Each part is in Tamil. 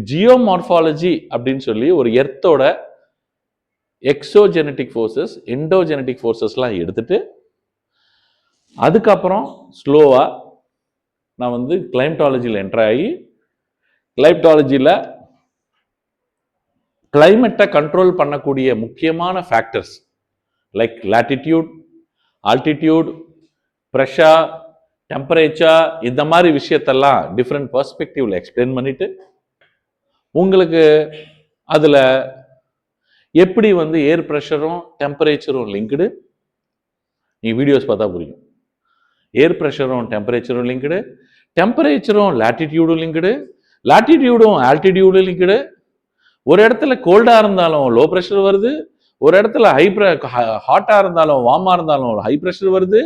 ஜியோமார்பாலஜி அப்படின்னு சொல்லி ஒரு எர்த்தோட எக்ஸோஜெனட்டிக் ஃபோர்ஸஸ், எண்டோஜெனட்டிக் ஃபோர்ஸஸ்லாம் எடுத்துட்டு அதுக்கப்புறம் ஸ்லோவா நான் வந்து கிளைமட்டாலஜியில் என்டர் ஆகி கிளைமட்டாலஜியில் கிளைமேட்டை கண்ட்ரோல் பண்ணக்கூடிய முக்கியமான factors like latitude, altitude, pressure, temperature, இந்த மாதிரி விஷயத்தெல்லாம் டிஃப்ரெண்ட் பெர்ஸ்பெக்டிவ்ல எக்ஸ்பிளைன் பண்ணிட்டு உங்களுக்கு அதில் எப்படி வந்து ஏர் ப்ரெஷரும் டெம்பரேச்சரும் லிங்க்டு, நீ வீடியோஸ் பார்த்தா புரியும். ஏர் ப்ரெஷரும் டெம்பரேச்சரும் லிங்க்டு, டெம்பரேச்சரும் லாட்டிடியூடும் லிங்க்டு, லாட்டிடியூடும் ஆல்டிடியூடும் லிங்க்டு. ஒரு இடத்துல கோல்டாக இருந்தாலும் லோ ப்ரெஷர் வருது, ஒரு இடத்துல ஹாட்டாக இருந்தாலும் வார்மாக இருந்தாலும் ஹை ப்ரெஷர் வருது.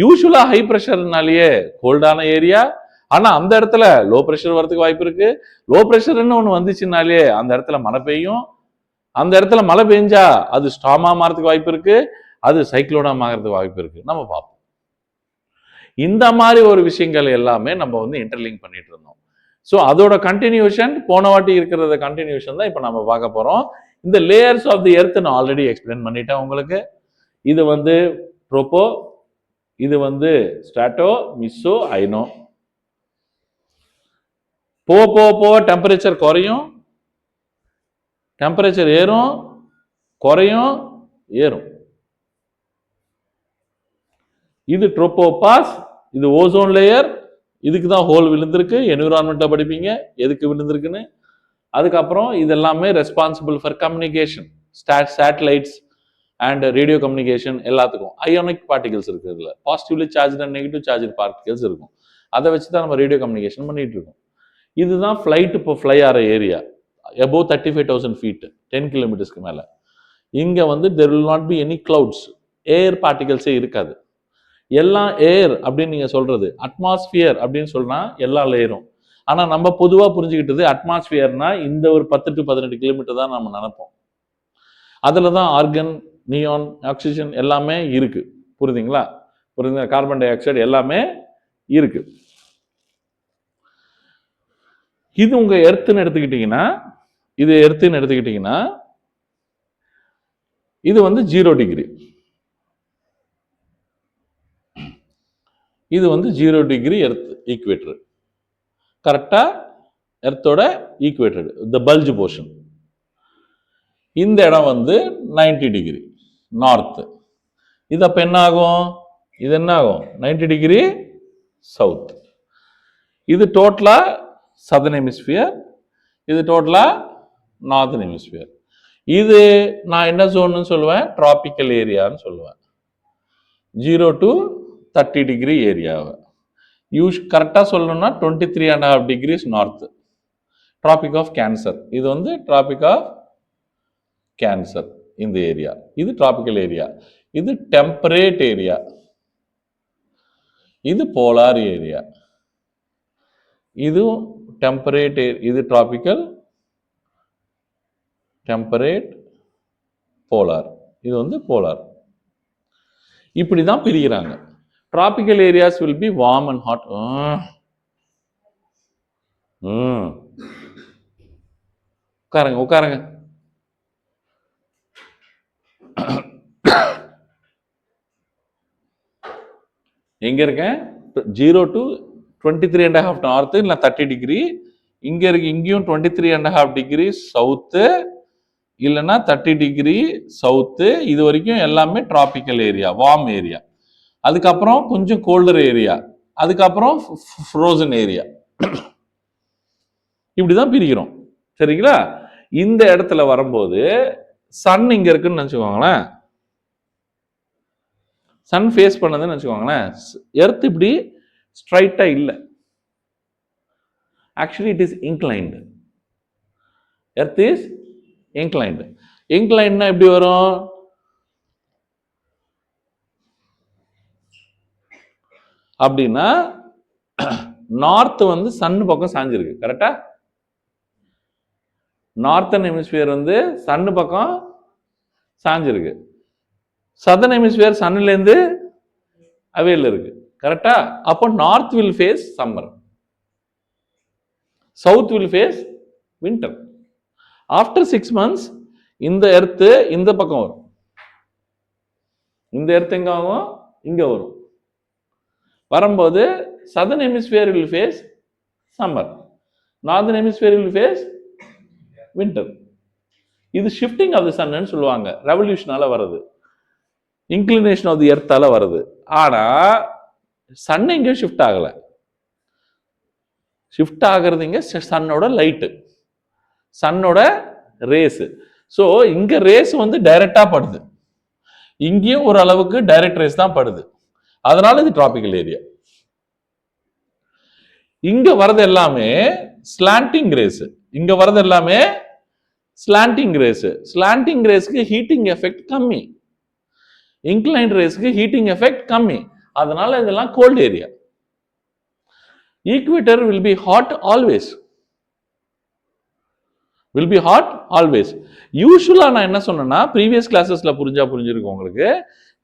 யூஸ்வலாக ஹை ப்ரெஷர்னாலேயே கோல்டான ஏரியா, ஆனால் அந்த இடத்துல லோ ப்ரெஷர் வரதுக்கு வாய்ப்பு இருக்கு. லோ ப்ரெஷர்னு ஒன்று வந்துச்சுனாலே அந்த இடத்துல மழை பெய்யும். அந்த இடத்துல மழை பெஞ்சா அது ஸ்டாமா மாறதுக்கு வாய்ப்பு இருக்கு, அது சைக்ளோனா மாறதுக்கு வாய்ப்பு இருக்கு. நம்ம பார்ப்போம். இந்த மாதிரி ஒரு விஷயங்கள் எல்லாமே நம்ம வந்து இன்டர்லிங்க் பண்ணிட்டு இருந்தோம். ஸோ அதோட கண்டினியூஷன் போன வாட்டி இருக்கிறத கண்டினியூஷன் தான் இப்போ நம்ம பார்க்க போறோம். இந்த லேயர்ஸ் ஆஃப் தி எர்த் நான் ஆல்ரெடி எக்ஸ்பிளைன் பண்ணிட்டேன் உங்களுக்கு. இது வந்து ட்ரோபோ, இது வந்து ஸ்ட்ராட்டோ, மிசோ, ஐனோ. போ டெம்பரேச்சர் குறையும், டெம்பரேச்சர் ஏறும், குறையும், ஏறும். இது ட்ரோபோபாஸ், இது ஓசோன் லேயர். இதுக்கு தான் ஹோல் விழுந்திருக்கு. என்விரான்மெண்ட்டை படிப்பீங்க எதுக்கு விழுந்திருக்குன்னு. அதுக்கப்புறம் இதெல்லாமே responsible for communication, satellites and radio communication எல்லாத்துக்கும். அயோனிக் பார்ட்டிகல்ஸ் இருக்கு, இதில் positively charge and negative charge particles இருக்கும். அதை வச்சு தான் நம்ம ரேடியோ கம்யூனிகேஷன் பண்ணிட்டு இருக்கோம். இதுதான் ஃப்ளைட் இப்போ ஃப்ளை ஆகிற ஏரியா, above 35,000 feet, 10 கிலோமீட்டர்ஸ்க்கு மேலே. இங்கே வந்து there will not be any clouds, ஏர் பார்ட்டிகல்ஸே இருக்காது. எல்லாம் ஏர் அப்படின்னு நீங்கள் சொல்கிறது, அட்மாஸ்பியர் அப்படின்னு சொன்னால் எல்லா லேயரும். ஆனால் நம்ம பொதுவாக புரிஞ்சுக்கிட்டது அட்மாஸ்பியர்னா இந்த ஒரு 10 to 18 கிலோமீட்டர் தான் நம்ம நினைப்போம். அதில் தான் ஆர்கன், நியான், ஆக்சிஜன் எல்லாமே இருக்கு. புரியுதுங்களா? புரியுதுங்களா? கார்பன் டை ஆக்சைடு எல்லாமே இருக்கு. இது உங்க எர்த்துன்னு எடுத்துக்கிட்டீங்கன்னா, இது வந்து 0 டிகிரி. இது வந்து 0 டிகிரி எர்த் ஈக்குவேட்டர். கரெக்டா எர்த்தோட ஈக்குவேட்டர், த பல்ஜ் போர்ஷன். இந்த இடம் வந்து 90 டிகிரி நார்த். இது அப்ப என்ன ஆகும்? இது என்ன ஆகும்? 90 டிகிரி சவுத். இது டோட்டலா சதர்ன் ஹெமிஸ்பியர், இது டோட்டலா நார்தர்ன் ஹெமிஸ்பியர். இது நான் என்ன ஜோன்னு சொல்லுவேன்? டிராபிக்கல் ஏரியான்னு சொல்லுவேன். 0 to 30 டிகிரி ஏரியாவை கரெக்டாக சொல்லணும்னா 23.5 degrees north. Tropic of cancer, இது வந்து டிராபிக் ஆஃப் கேன்சர் இந்த ஏரியா. இது டிராபிக்கல் ஏரியா. இது டெம்பரேட் ஏரியா, இது போலார் ஏரியா. இதுவும் டெம்பரேட், இது டிராபிக்கல், டெம்பரேட், போலார். இது வந்து போலார். இப்படிதான் பிரிக்கிறாங்க. Tropical areas will be warm and hot. உட்காருங்க. எங்க இருக்கேன்? 0 to 23.5 நார்த், இல்லை 30 டிகிரி. இங்க இருக்கு, இங்கேயும் 23.5 டிகிரி சவுத்து, இல்லைன்னா 30 டிகிரி சவுத்து. இது வரைக்கும் எல்லாமே டிராபிக்கல் ஏரியா, வார்ம் ஏரியா. அதுக்கப்புறம் கொஞ்சம் கோல்டர் ஏரியா, அதுக்கப்புறம் ஃப்ரோசன் ஏரியா. இப்படிதான் பிரிக்கிறோம். சரிங்களா? இந்த இடத்துல வரும்போது சன் இங்க இருக்குன்னு நினைச்சுக்கோங்களேன், சன் ஃபேஸ் பண்ணதுன்னு நினைச்சுக்கோங்களேன். எர்த் இப்படி ஸ்ட்ரைட்டா இல்லை, actually it is inclined. Earth is inclined. இன்க்ளைன்னா எப்படி வரும்? அப்படின்னா நார்த் வந்து சன் பக்கம் சாஞ்சிருக்கு. கரெக்டா? நார்த்தன் ஹெமிஸ்பியர் வந்து சன்னு பக்கம் சாஞ்சிருக்கு. சதர்ன் ஹெமிஸ்பியர் சன்னுல இருந்து அவேல இருக்கு. கரெக்டா? அப்போ north will face summer, south will face winter. After 6 months இந்த எர்த்து இந்த பக்கம் வரும், இந்த எர்த் எங்க ஆகும், இங்க வரும். வரும்போது southern hemisphere will face summer, northern hemisphere will face winter. இது ஷிஃப்டிங் ஆஃப் தி சன்னு சொல்லுவாங்க, ரெவல்யூஷனால வருது, இன்க்ளினேஷன் ஆஃப் தி எர்த்தால வருது. ஆனா சன் எங்கேயும் ஷிஃப்ட் ஆகல, ஷிஃப்ட் ஆகிறது இங்க சன்னோட லைட்டு, சன்னோட ரேஸ். ஸோ இங்க ரேஸ் வந்து டைரக்டா படுது, இங்கேயும் ஒரு அளவுக்கு டைரக்ட் ரேஸ் தான் படுது, அதனால இது டிராபிக்கல் ஏரியா. இங்க வரது எல்லாமே ஸ்லாண்டிங் ரேஸ், இங்க வரது எல்லாமே ஸ்லாண்டிங் ரேஸ். ஸ்லாண்டிங் ரேஸ்க்கு ஹீட்டிங் எஃபெக்ட் கம்மி, இன்க்ளைன்ட் ரேஸ்க்கு ஹீட்டிங் எஃபெக்ட் கம்மி, அதனால இதெல்லாம் cold area. Equator will be hot always, will be hot always. யூசுவலா நான் என்ன சொன்னேன்னா, ப்ரீவியஸ் கிளாஸஸ்ல புரிஞ்சிருக்கும் உங்களுக்கு,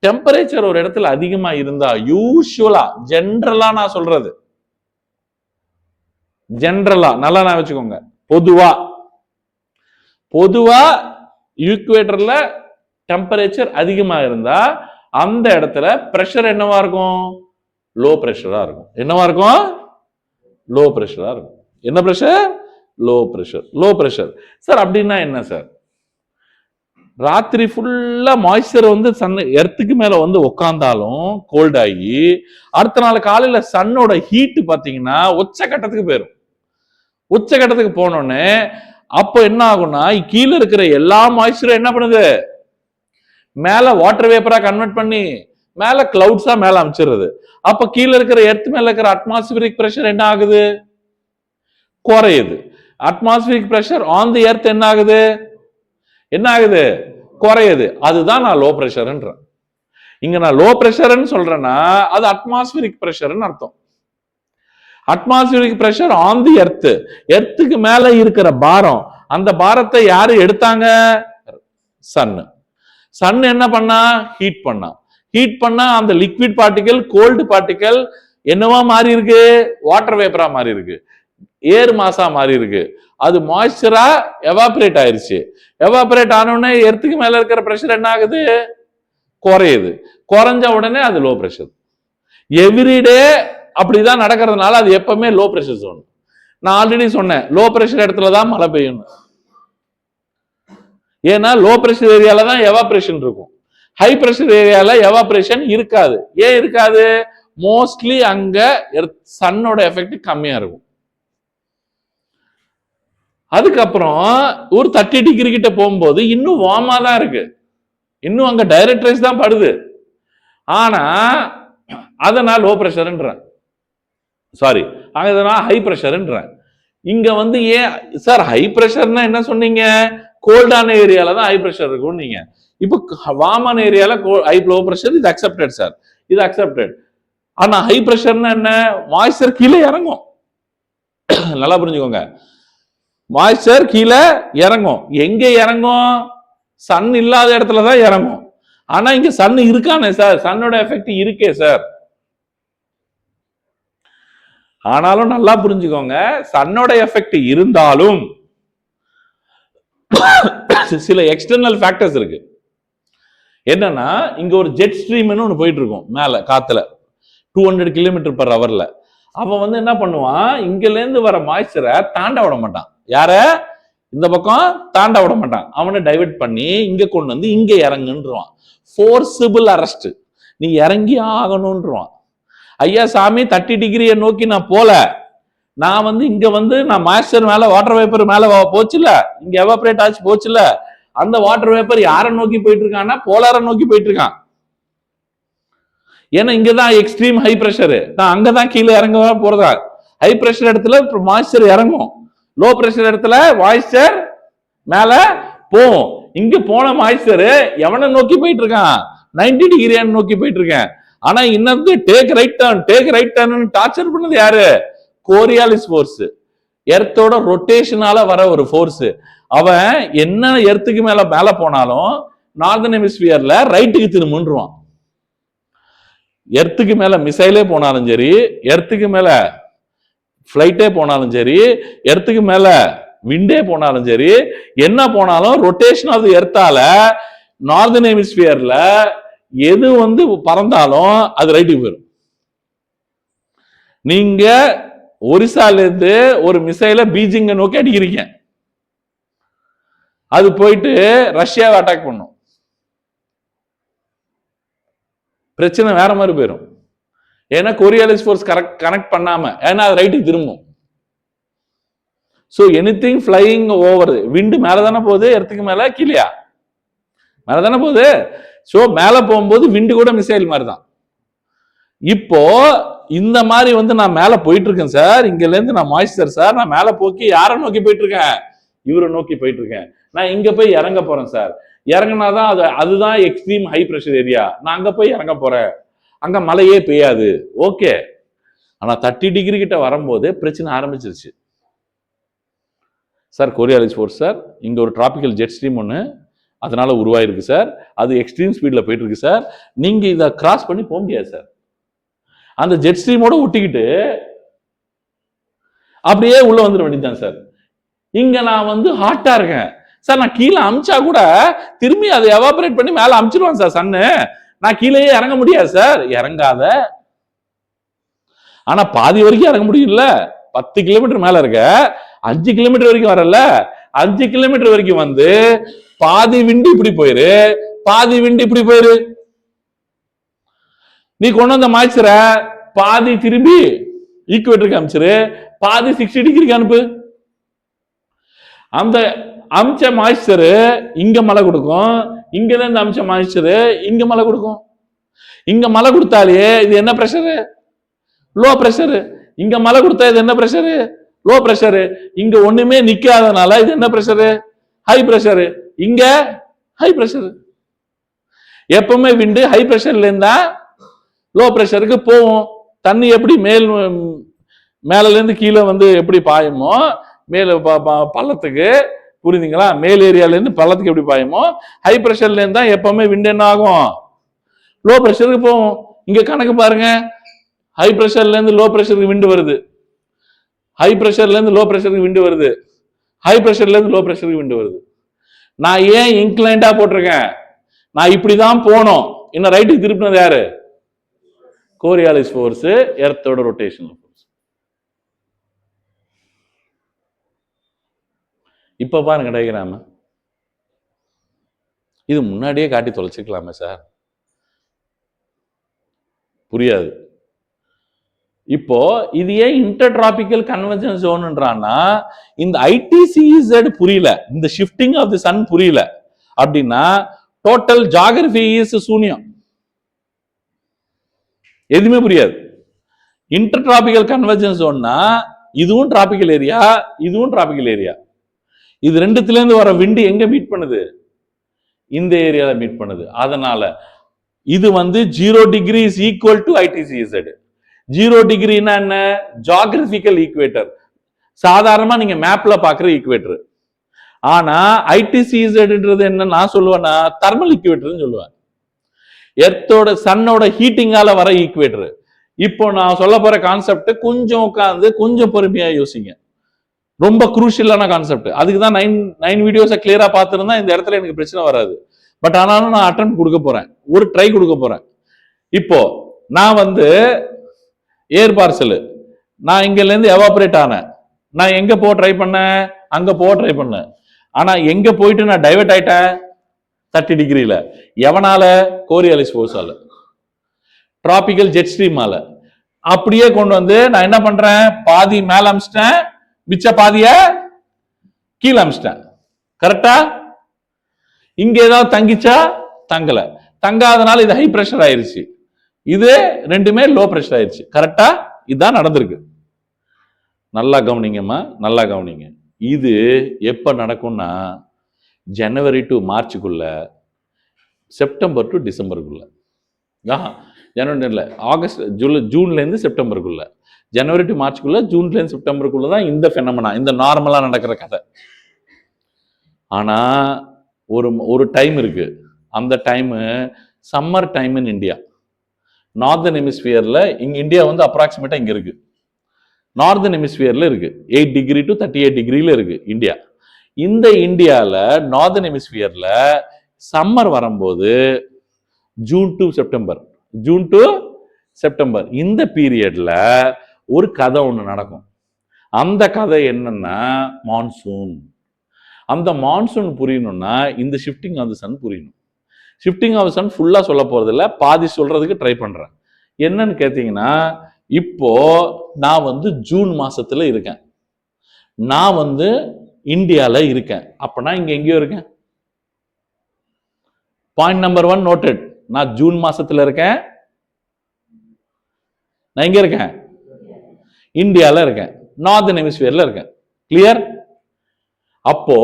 டெம்பரேச்சர் ஒரு இடத்துல அதிகமா இருந்தா யூசுவலா ஜென்ரலா நான் சொல்றது, ஜென்ரலா நல்லா நான் வச்சுக்கோங்க, பொதுவா ஈக்குவேட்டர்ல டெம்பரேச்சர் அதிகமா இருந்தா அந்த இடத்துல பிரஷர் என்னவா இருக்கும், லோ பிரஷரா இருக்கும். என்னவா இருக்கும், லோ பிரஷரா இருக்கும். என்ன pressure, low pressure. Low pressure sir அப்படின்னா என்ன சார், ராத்திரி ஃபுல்லா மாய்ஸ்சர் வந்து சன் எர்த்துக்கு மேல வந்து உட்கார்ந்தாலும் கோல்ட் ஆகி அடுத்த நாள் காலையில சன்னோட ஹீட் பாத்தீங்கன்னா உச்சகட்டத்துக்கு போயிடும். உச்சகட்டத்துக்கு போனோடனே அப்போ என்ன ஆகும்னா, கீழே இருக்கிற எல்லா மாய்ஸ்சரும் என்ன பண்ணுது, மேல வாட்டர் வேப்பரா கன்வெர்ட் பண்ணி மேல கிளவுட்ஸா மேல அமைச்சிருது. அப்ப கீழே இருக்கிற எர்த் மேல இருக்கிற அட்மாஸ்பியரிக் பிரஷர் என்ன ஆகுது, குறையுது. Atmospheric pressure on the earth என்ன ஆகுது, குறையுது. அதுதான் நான் லோ பிரஷர்ன்றேன். இங்க நான் லோ பிரஷர்னு சொல்றேன்னா அது அட்மாஸ்பியரிக் பிரஷர்னு அர்த்தம். Atmospheric pressure on the earth, எர்த்துக்கு மேல இருக்கிற பாரம், அந்த பாரத்தை யாரு எடுத்தாங்க, சன். சன் என்ன பண்ணா, ஹீட் பண்ணா அந்த லிக்விட் பார்ட்டிகல் கோல்டு பார்ட்டிகல் என்னவா மாறி இருக்கு, வாட்டர் வேப்பரா மாறி இருக்கு, ஏர் மாசா மாறி இருக்கு. அது மாய்ஸ்சரா எவாபரேட் ஆயிருச்சு. எவாபரேட் ஆனோடனே எர்த்துக்கு மேல இருக்கிற பிரஷர் என்ன ஆகுது, குறையுது. குறைஞ்ச உடனே அது லோ பிரஷர். எவ்ரிடே அப்படிதான் நடக்கிறதுனால அது எப்பவுமே லோ பிரஷர் ஜோன். நான் ஆல்ரெடி சொன்னேன், லோ பிரஷர் இடத்துல தான் மழை பெய்யும். ஏன்னா லோ பிரஷர் ஏரியால தான் எவாபரேஷன் இருக்கும், ஹை பிரஷர் ஏரியால எவாபரேஷன் இருக்காது. ஏன் இருக்காது, மோஸ்ட்லி அங்க சன்னோட எஃபெக்ட் கம்மியா இருக்கும். அதுக்கப்புறம் ஒரு 30 டிகிரி கிட்ட போகும்போது இன்னும் வார்மா தான் இருக்கு, இன்னும் அங்க டைரக்ட் ரேஸ் தான் படுது. ஆனா அதை நான் லோ பிரஷர்ன்றேன், சாரி அதை நான் ஹை பிரஷர்ன்றேன். இங்க வந்து ஏன் சார் ஹை பிரஷர்னா என்ன சொன்னீங்க, கோல்டான ஏரியால தான் ஹை பிரஷர் இருக்கும் நீங்க. இப்போ வார்மான ஏரியால ஹை லோ பிரஷர், இது அக்செப்டட் சார், இது அக்செப்டட். ஆனா ஹை பிரஷர்னா என்ன, மாய்ஸ்சர் கீழே இறங்கும். நல்லா புரிஞ்சுக்கோங்க, மாய்ஸ்சர் கீழே இறங்கும். எங்க இறங்கும், சன் இல்லாத இடத்துல தான் இறங்கும். ஆனா இங்க சன் இருக்கானே சார், சன்னோட எஃபெக்ட் இருக்கே சார். ஆனாலும் நல்லா புரிஞ்சுக்கோங்க, சன்னோட எஃபெக்ட் இருந்தாலும் சில எக்ஸ்டர்னல் ஃபேக்டர்ஸ் இருக்கு. என்னன்னா, இங்க ஒரு ஜெட் ஸ்ட்ரீம்னு ஒன்று போயிட்டு இருக்கும் மேல காத்துல 200 km/h. அவன் வந்து என்ன பண்ணுவான், இங்கல இருந்து வர மாய்ஸ்சரை தாண்ட விட மாட்டான். யார இந்த பக்கம் தாண்ட விட மாட்டான், அவனை டைவர்ட் பண்ணி இங்க கொண்டு வந்து இங்க இறங்குன்றான். ஃபோர்சிபிள் அரெஸ்ட், நீ இறங்கி ஆகணும்ன்றான். ஐயா சாமி 30 டிகிரியை நோக்கி நான் போல, நான் வந்து இங்க வந்து நான் மாய்ஸ்சர் மேல வாட்டர் வேப்பர் மேல போச்சுல, இங்க எவாபரேட் ஆச்சு போச்சுல, அந்த வாட்டர் வேப்பர் யாரை நோக்கி போயிட்டு இருக்கான்னா போலார நோக்கி போயிட்டு இருக்கான். ஏன்னா இங்கதான் எக்ஸ்ட்ரீம் ஹை பிரஷர், நான் அங்கதான் கீழே இறங்க போறதா. ஹை பிரஷர் இடத்துல மாய்ஸ்சர் இறங்கும், லோ பிரஷர் இடத்துல மாய்ஸ்சர் மேல போகும். இங்க போன மாய்ஸ்சர் எவனை நோக்கி போயிட்டு இருக்கான், 90 டிகிரியை நோக்கி போயிட்டு இருக்கேன். ஆனா இன்னது டேக் ரைட் டர்ன் டார்ச்சர் பண்ணது யாரு, கோரியாலிஸ் ஃபோர்ஸ், எர்த்தோட ரொட்டேஷனால வர ஒரு ஃபோர்ஸ். அவன் என்ன எர்த்துக்கு மேல போனாலும் நார்தன் ஹெமிஸ்பியர்ல ரைட்டுக்கு திரும்புன்றான். எர்த்துக்கு மேல மிசைலே போனாலும் சரி, எர்த்துக்கு மேல பிளைட்டே போனாலும் சரி, எர்த்துக்கு மேல விண்டே போனாலும் சரி, என்ன போனாலும் ரொட்டேஷன் ஆஃப் தி எர்த்தால நார்தர்ன் ஹெமிஸ்பியர்ல எது வந்து பறந்தாலும் அது ரைட்டுக்கு போயிடும். நீங்க ஒரிசால இருந்து ஒரு மிசைல பீஜிங்க நோக்கி அடிக்கிறீங்க, அது போயிட்டு ரஷ்யாவை அட்டாக் பண்ணும், பிரச்சனை வேற மாதிரி போயிடும். ஏன்னா கொரியாலிஸ் ஃபோர்ஸ் கனெக்ட் பண்ணாம, ஏன்னா அது ரைட்டுக்கு திரும்பும். ஸோ எனிதிங் ஃப்ளையிங் ஓவர், விண்டு மேல தானே போகுது, எர்த்துக்கு மேல கீழயா, மேல தானே போகுது. ஸோ மேல போகும்போது விண்டு கூட மிசைல் மாதிரி தான். இப்போ இந்த மாதிரி வந்து நான் மேல போயிட்டு இருக்கேன் சார், இங்கல இருந்து நான் மாய்ஸ்டர் சார், நான் மேல போக்கி யாரை நோக்கி போயிட்டு இருக்கேன், இவரை நோக்கி போயிட்டு இருக்கேன். நான் இங்க போய் இறங்க போறேன் சார், இறங்கினாதான் அதுதான் எக்ஸ்ட்ரீம் ஹை பிரஷர் ஏரியா, நான் அங்க போய் இறங்க போறேன், அங்க மழையே பெய்யாது, ஓகே. ஆனா 30 டிகிரி கிட்ட வரும்போது பிரச்சனை ஆரம்பிச்சிருச்சு சார். கொரியாலிஸ் ஃபோர்ஸ் சார், இங்க ஒரு டிராபிக்கல் ஜெட் ஸ்ட்ரீம் ஒன்று அதனால உருவாயிருக்கு சார், அது எக்ஸ்ட்ரீம் ஸ்பீட்ல போயிட்டு இருக்கு சார், நீங்க இதை கிராஸ் பண்ணி போக முடியாது சார். அந்த ஜெட் ஸ்ட்ரீமோட ஒட்டிக்கிட்டு அப்படியே உள்ள வந்துட வேண்டியதுதான் சார். இங்க நான் வந்து ஹாட்டா இருக்கேன் சார், நான் கீழே அமிச்சா கூட திரும்பி அதை எவாபரேட் பண்ணி மேல அமிச்சிருவான் சார் சன்னு, நான் கீழேயே இறங்க முடியாது சார். இறங்காத, ஆனா பாதி வரைக்கும் இறங்க முடியும்ல, 10 கிலோமீட்டர் மேல இருக்க, 5 கிலோமீட்டர் வரைக்கும் வரல, 5 கிலோமீட்டர் வரைக்கும் வந்து பாதி விண்டு இப்படி போயிரு, பாதி விண்டு இப்படி போயிரு. நீ கொண்டு வந்த மாய்ச்சர பாதி திரும்பி ஈக்குவேட்டருக்கு அமிச்சிரு, பாதி 60 டிகிரிக்கு அனுப்பு. அந்த அமிச்ச மாய்ச்சரு இங்க மழை கொடுக்கும், இங்க இருந்து அமிச்ச மாய்ச்சரு இங்க மழை கொடுக்கும். இங்க மழை கொடுத்தாலே இது என்ன பிரஷரு, லோ பிரஷரு. இங்க மழை கொடுத்தா இது என்ன பிரஷரு, லோ பிரஷரு. இங்க ஒண்ணுமே நிக்காதனால இது என்ன பிரஷரு, ஹை பிரஷரு. இங்க ஹை பிரஷரு. எப்பவுமே விண்டு ஹை பிரஷர்ல இருந்தா லோ பிரஷருக்கு போவோம். தண்ணி எப்படி மேல இருந்து கீழே வந்து எப்படி பாயுமோ, மேல பள்ளத்துக்கு, புரியுதுங்களா, மேல் ஏரியால இருந்து பள்ளத்துக்கு எப்படி பாயுமோ, ஹை பிரஷர்ல இருந்தா எப்பவுமே விண்டு என்ன ஆகும், லோ பிரஷருக்கு போவோம். இங்க கணக்கு பாருங்க, ஹை பிரஷர்ல இருந்து லோ பிரஷருக்கு விண்டு வருது, ஹை பிரஷர்ல இருந்து லோ பிரஷருக்கு விண்டு வருது, ஹை பிரஷர்ல இருந்து லோ பிரஷருக்கு விண்டு வருது. நான் ஏன் இன்க்ளைண்டா போட்டிருக்கேன், நான் இப்படிதான் போனோம். இன்னும் ரைட்டுக்கு திருப்பினது யாரு, கோரியாலிஸ் ஃபோர்ஸ், எர்த்தோட ரொட்டேஷனல் ஃபோர்ஸ். இப்ப பாருங்க டயக்ராம், இது முன்னாடியே காட்டி தொலைச்சிக்கலாமே சார், புரியாது. இப்போ இது ஏன் இன்டர்டிராபிக்கல் கன்வர்ஜென்ஸ் ஜோன்ன்றான்னா, இந்த ஐடிசிஇசட் புரியல, இந்த ஷிஃப்டிங் ஆஃப் தி சன் புரியல அப்படின்னா டோட்டல் ஜியோகிராஃபி இஸ் சூன்யம், எதுவுமே புரியாது. இன்டர்டிராபிக்கல் கன்வர்ஜென்ஸ் ஜோன்னா இதுவும் டிராபிக்கல் ஏரியா, இதுவும் டிராபிக்கல் ஏரியா. இது ரெண்டுத்துல இருந்து வர விண்டு எங்க மீட் பண்ணுது, இந்த ஏரியால மீட் பண்ணுது. அதனால இது வந்து 0 டிகிரி இஸ் ஈக்குவல் டு ஐடிசிஇசட். 0 டிகிரினா என்ன, ஜியோகிராபிக்கல் ஈக்குவேட்டர், சாதாரணமா நீங்க மேப்ல பாக்குற ஈக்குவேட்டர். ஆனா ஐடிசிஇசட்ன்றது என்ன நான் சொல்லுவேன்னா தெர்மல் ஈக்குவேட்டர்னு சொல்லுவேன், எர்த்தோட சன்னோட ஹீட்டிங்கால வர ஈக்குவேட்டர். இப்போ நான் சொல்ல போற கான்செப்ட் கொஞ்சம் உட்காந்து கொஞ்சம் பொறுமையா யோசிங்க, ரொம்ப குரூஷியலான கான்செப்ட். அதுக்கு தான் 9 வீடியோஸை கிளியரா பார்த்துருந்தா இந்த இடத்துல எனக்கு பிரச்சனை வராது. பட் ஆனாலும் நான் அட்டெம்ப்ட் கொடுக்க போறேன், ஒரு ட்ரை கொடுக்க போறேன். இப்போ நான் வந்து ஏர் பார்சல், நான் இங்கல இருந்து எவாபரேட் ஆனேன், நான் எங்க போக ட்ரை பண்ணேன், அங்க போக ட்ரை பண்ணேன். ஆனா எங்க போயிட்டு நான் டைவர்ட் ஆயிட்டேன் 30 டிகிரில. எவனால, கோரியாலிஸ் ஃபோர்ஸால, டிராபிக்கல் ஜெட் ஸ்ட்ரீமால. அப்படியே கொண்டு வந்து நான் என்ன பண்றேன், பாதி மேல அமிச்சிட்டேன், மிச்ச பாதிய கீழே அமிச்சிட்டேன். கரெக்டா? இங்க ஏதாவது தங்கிச்சா, தங்கல. தங்காதனால இது ஹை பிரஷர் ஆயிருச்சு, இது ரெண்டுமே லோ பிரஷர் ஆயிருச்சு. கரெக்டா? இதுதான் நடந்திருக்கு. நல்லா கவனிங்கம்மா, நல்லா கவனிங்க. இது எப்ப நடக்கும்னா ஜனவரி டு மார்ச்சுக்குள்ள, செப்டம்பர் டு டிசம்பருக்குள்ள, ஜனவரி இல்லை, ஆகஸ்ட் ஜூன்ல இருந்து செப்டம்பருக்குள்ள, ஜனவரி டு மார்ச்சுக்குள்ள, ஜூன்ல இருந்து செப்டம்பருக்குள்ள தான் இந்த ஃபெனோமெனா, இந்த நார்மலா நடக்கிற கதை. ஆனா ஒரு டைம் இருக்கு, அந்த time summer time in India, northern ஹெமிஸ்பியர்ல. இங்க இந்தியா வந்து அப்ராக்சிமேட்டா இங்க இருக்கு, நார்தன் ஹெமிஸ்பியர்ல இருக்கு 8 டிகிரி டு 38 டிகிரில இருக்கு இந்தியா. இந்த இந்தியால நார்தன் ஹெமிஸ்பியர்ல சம்மர் வரும்போது ஜூன் டு செப்டம்பர் இந்த பீரியட்ல ஒரு கதை ஒன்று நடக்கும். அந்த கதை என்னன்னா மான்சூன். அந்த மான்சூன் புரியணும்னா இந்த ஷிஃப்டிங் ஆஃப் தி சன் புரியணும். ஷிஃப்டிங் ஆஃப் தி சன் ஃபுல்லா சொல்ல போறது இல்லை, பாதி சொல்றதுக்கு ட்ரை பண்றேன். என்னன்னு கேட்டீங்கன்னா, இப்போ நான் ஜூன் மாசத்துல இருக்கேன், நான் இந்தியால இருக்கேன். அப்பனா இங்க எங்கேயோ இருக்கேன். Point number 1 noted. நான் ஜூன் மாசத்துல இருக்கேன், நான் எங்க இருக்கேன்? இந்தியால இருக்கேன், நார்தன் ஹெமிஸ்பியர்ல இருக்கேன். கிளியர்? அப்போ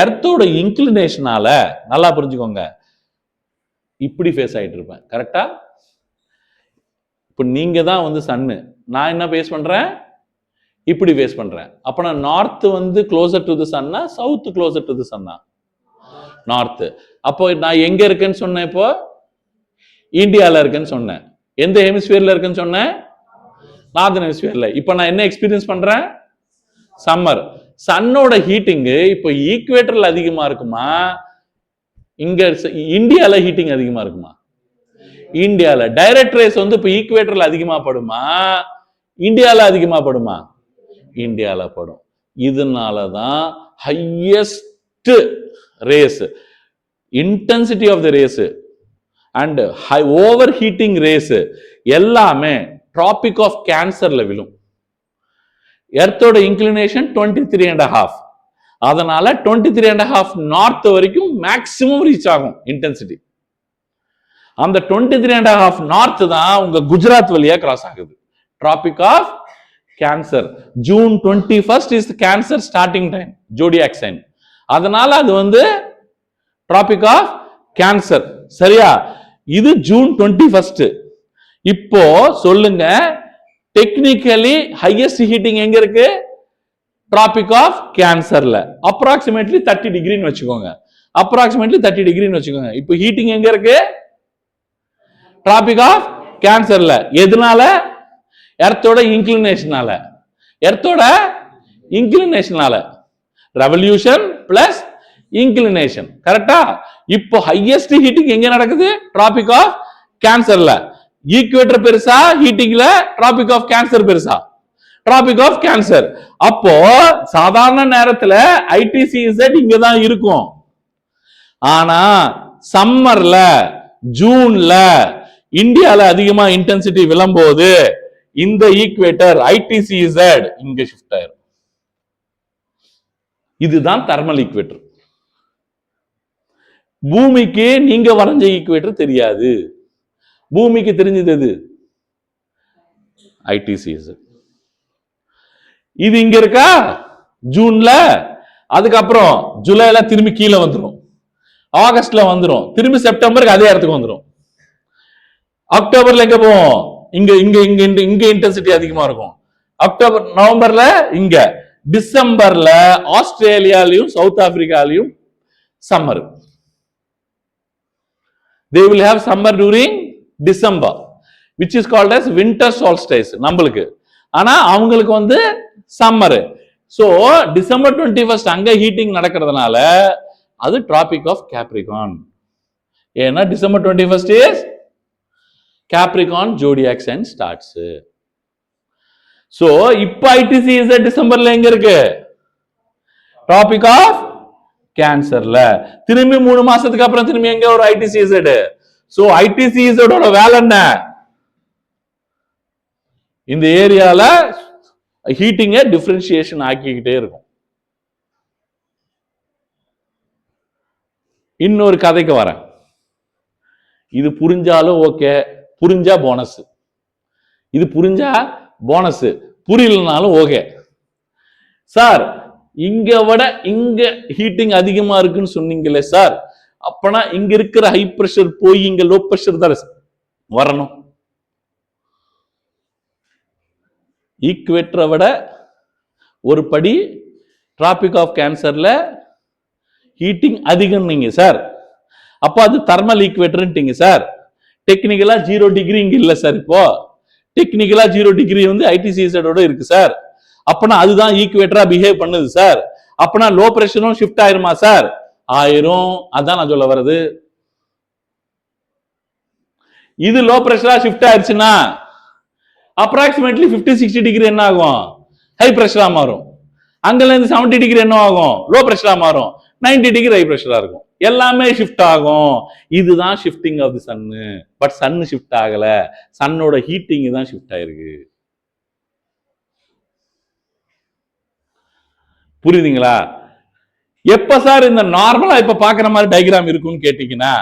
எர்த்தோட இன்க்ளினேஷனால நல்லா புரிஞ்சுக்கோங்க, இப்படி ஃபேஸ் ஆயிட்டு இருப்பேன். கரெக்டா? இப்போ நீங்க தான் சன்னு, நான் என்ன ஃபேஸ் பண்றேன்? இப்படி ஃபேஸ் பண்றேன். அப்ப நான் நார்த் க்ளோசர் டு தி சன்னா, சவுத் க்ளோசர் டு தி சன்னா? நார்த். அப்போ நான் எங்க இருக்கேன்னு சொன்னேன்? இப்போ இந்தியால இருக்கேன்னு சொன்னேன். எந்த ஹெமிஸ்பியர்ல இருக்குன்னு சொன்னேன்? நார்தன் ஹெமிஸ்பியர்ல. இப்போ நான் என்ன எக்ஸ்பீரியன்ஸ் பண்றேன்? சம்மர். சன்னோட ஹீட்டிங் இப்போ ஈக்குவேட்டர்ல அதிகமா இருக்குமா, இங்க இந்தியால ஹீட்டிங் அதிகமா இருக்குமா? இந்தியால. டைரக்ட் ரேஸ் இப்போ ஈக்குவேட்டர்ல அதிகமா படுமா, இந்தியால அதிகமா படுமா? இந்தியால படும். இதனாலதான் highest rays, intensity of the rays and high over heating rays எல்லாமே டிராபிக் ஆஃப் கேன்சர்ல விழும். எர்த்தோட இன்க்ளினேஷன் 23.5, அதனால 23.5 நார்த் வரைக்கும் மேக்சிமம் ரீச் ஆகும் இன்டென்சிட்டி. அந்த 23.5 நார்த் தான் உங்க குஜராத் வழியா கிராஸ் ஆகுது. Tropic of cancer. June 21 is cancer starting time, zodiac sign. அதனால அது டிராபிக் ஆஃப் கேன்சர். சரியா? இது ஜூன் 21. இப்போ சொல்லுங்க, டெக்னிக்கலி ஹையஸ்ட் ஹீட்டிங் எங்க இருக்கு? டிராபிக் ஆஃப் கேன்சர்ல. அப்ராக்சிமேட்லி 30 டிகிரின்னு வச்சுக்கோங்க. அப்ராக்சிமேட்லி 30 டிகிரின்னு வச்சுக்கோங்க. இப்போ ஹீட்டிங் எங்க இருக்கு? டிராபிக் ஆஃப் கேன்சர்ல. எதனால? எர்த்தோட இன்க்ளினேஷனால. எர்த்தோட இன்க்ளினேஷனால. Revolution plus inclination. கரெக்டா? இப்போ ஹையஸ்ட் ஹீட்டிங் எங்க நடக்குது? டிராபிக் ஆஃப் கேன்சர்ல. ஈக்குவேட்டர் பெருசா, ஹீட்டிங்ல டிராபிக் ஆஃப் கேன்சர் பெருசா? Tropic of cancer. அப்போ சாதாரண நேரத்துல ஐடிசிஇசட் இங்க தான் இருக்கும். ஆனா சம்மர்ல, ஜூன்ல இந்தியால அதிகமா இன்டென்சிட்டி விழும்போது இந்த ஈக்குவேட்டர் ஐடிசிஇசட் இங்க ஷிஃப்ட் ஆயிரும். இதுதான் தெர்மல் ஈக்குவேட்டர். பூமிக்கு நீங்க வரைஞ்ச ஈக்குவேட்டர் தெரியாது. பூமிக்கு தெரிஞ்சது எது? ஐடிசிஇசட். இது இங்க இருக்கா ஜூன்ல, அதுக்கப்புறம் ஜூலைல திரும்பி கீழே வந்துடும், ஆகஸ்ட்ல வந்துடும், திரும்பி செப்டம்பருக்கு அதே இடத்துக்கு வந்துடும். அக்டோபர்ல எங்க போவோம்? இங்க இங்க இங்க இங்க இன்டென்சிட்டி அதிகமா இருக்கும். அக்டோபர் நவம்பர்ல இங்க, டிசம்பர்ல ஆஸ்திரேலியாலையும் சவுத் ஆப்பிரிக்காலையும் summer. They will have summer during December, which is called as winter solstice நம்மளுக்கு. ஆனா அவங்களுக்கு சம்மர். சோ டிசம்பர் 21 அங்க ஹீட்டிங் நடக்கிறதுனால அது டிராபிக் ஆஃப் கேப்ரிகான். ஏன்னா December 21 is Capricorn zodiac sign starts. So இப்போ ஐடிசிஇசட் டிசம்பர்ல எங்க இருக்கு? டிராபிக் ஆஃப் கேன்சர்ல. திரும்பி 3 மாசத்துக்கு அப்புறம் திரும்பி எங்க ஒரு ஐடிசிஇசட். சோ ஐடிசிஇசடோட வேலை என்ன? இந்த ஏரியால ஹீட்டிங்க டிஃபரன்ஷியேஷன் ஆக்கிக்கிட்டே இருக்கும். இன்னொரு கதைக்கு வரேன். இது புரிஞ்சாலும் ஓகே, புரிஞ்சா போனஸ். இது புரிஞ்சா போனஸ், புரியலனாலும் ஓகே. சார் இங்க விட இங்க ஹீட்டிங் அதிகமா இருக்குன்னு சொன்னீங்களே சார், அப்பனா இங்க இருக்கிற ஹை பிரஷர் போய் இங்க லோ பிரஷர் தான் வரணும். ஈக்குவேட்டரை விட ஒரு படி டிராபிக் ஆஃப் கேன்சர்ல ஹீட்டிங் அதிகம் நீங்க சார். அப்ப அது தெர்மல் ஈக்குவேட்டர்ன்ட்டீங்க சார். டெக்னிக்கலா 0 டிகிரி இங்க இல்ல சார். இப்போ டெக்னிக்கலா 0 டிகிரி வந்து ஐடிசிஎஸோட இருக்கு சார். அப்பனா அதுதான் ஈக்குவேட்டரா பிஹேவ் பண்ணுது சார். அப்பனா லோ பிரஷரும் ஷிஃப்ட் ஆயிருமா சார்? ஆயிரும். அதான் நான் சொல்ல வர்றது. இது லோ பிரஷரா ஷிஃப்ட் ஆயிருச்சுன்னா அப்ராக்சிமேட்லி 50-60 டிகிரி என்ன ஆகும்? ஹை பிரஷரா மாறும். அங்கல இருந்து 70 டிகிரி என்ன ஆகும்? லோ பிரஷரா மாறும். 90 டிகிரி ஹை பிரஷரா இருக்கும். எல்லாமே ஷிஃப்ட் ஆகும். இதுதான் ஷிஃப்டிங் ஆஃப் தி சன்னு. பட் சன் ஷிஃப்ட் ஆகல, சன்னோட ஹீட்டிங் தான் ஷிஃப்ட் ஆயிருக்கு. புரியுதுங்களா? எப்ப சார் இந்த நார்மலா இப்ப பாக்குற மாதிரி டயக்ராம் இருக்குன்னு கேட்டீங்கன்னா,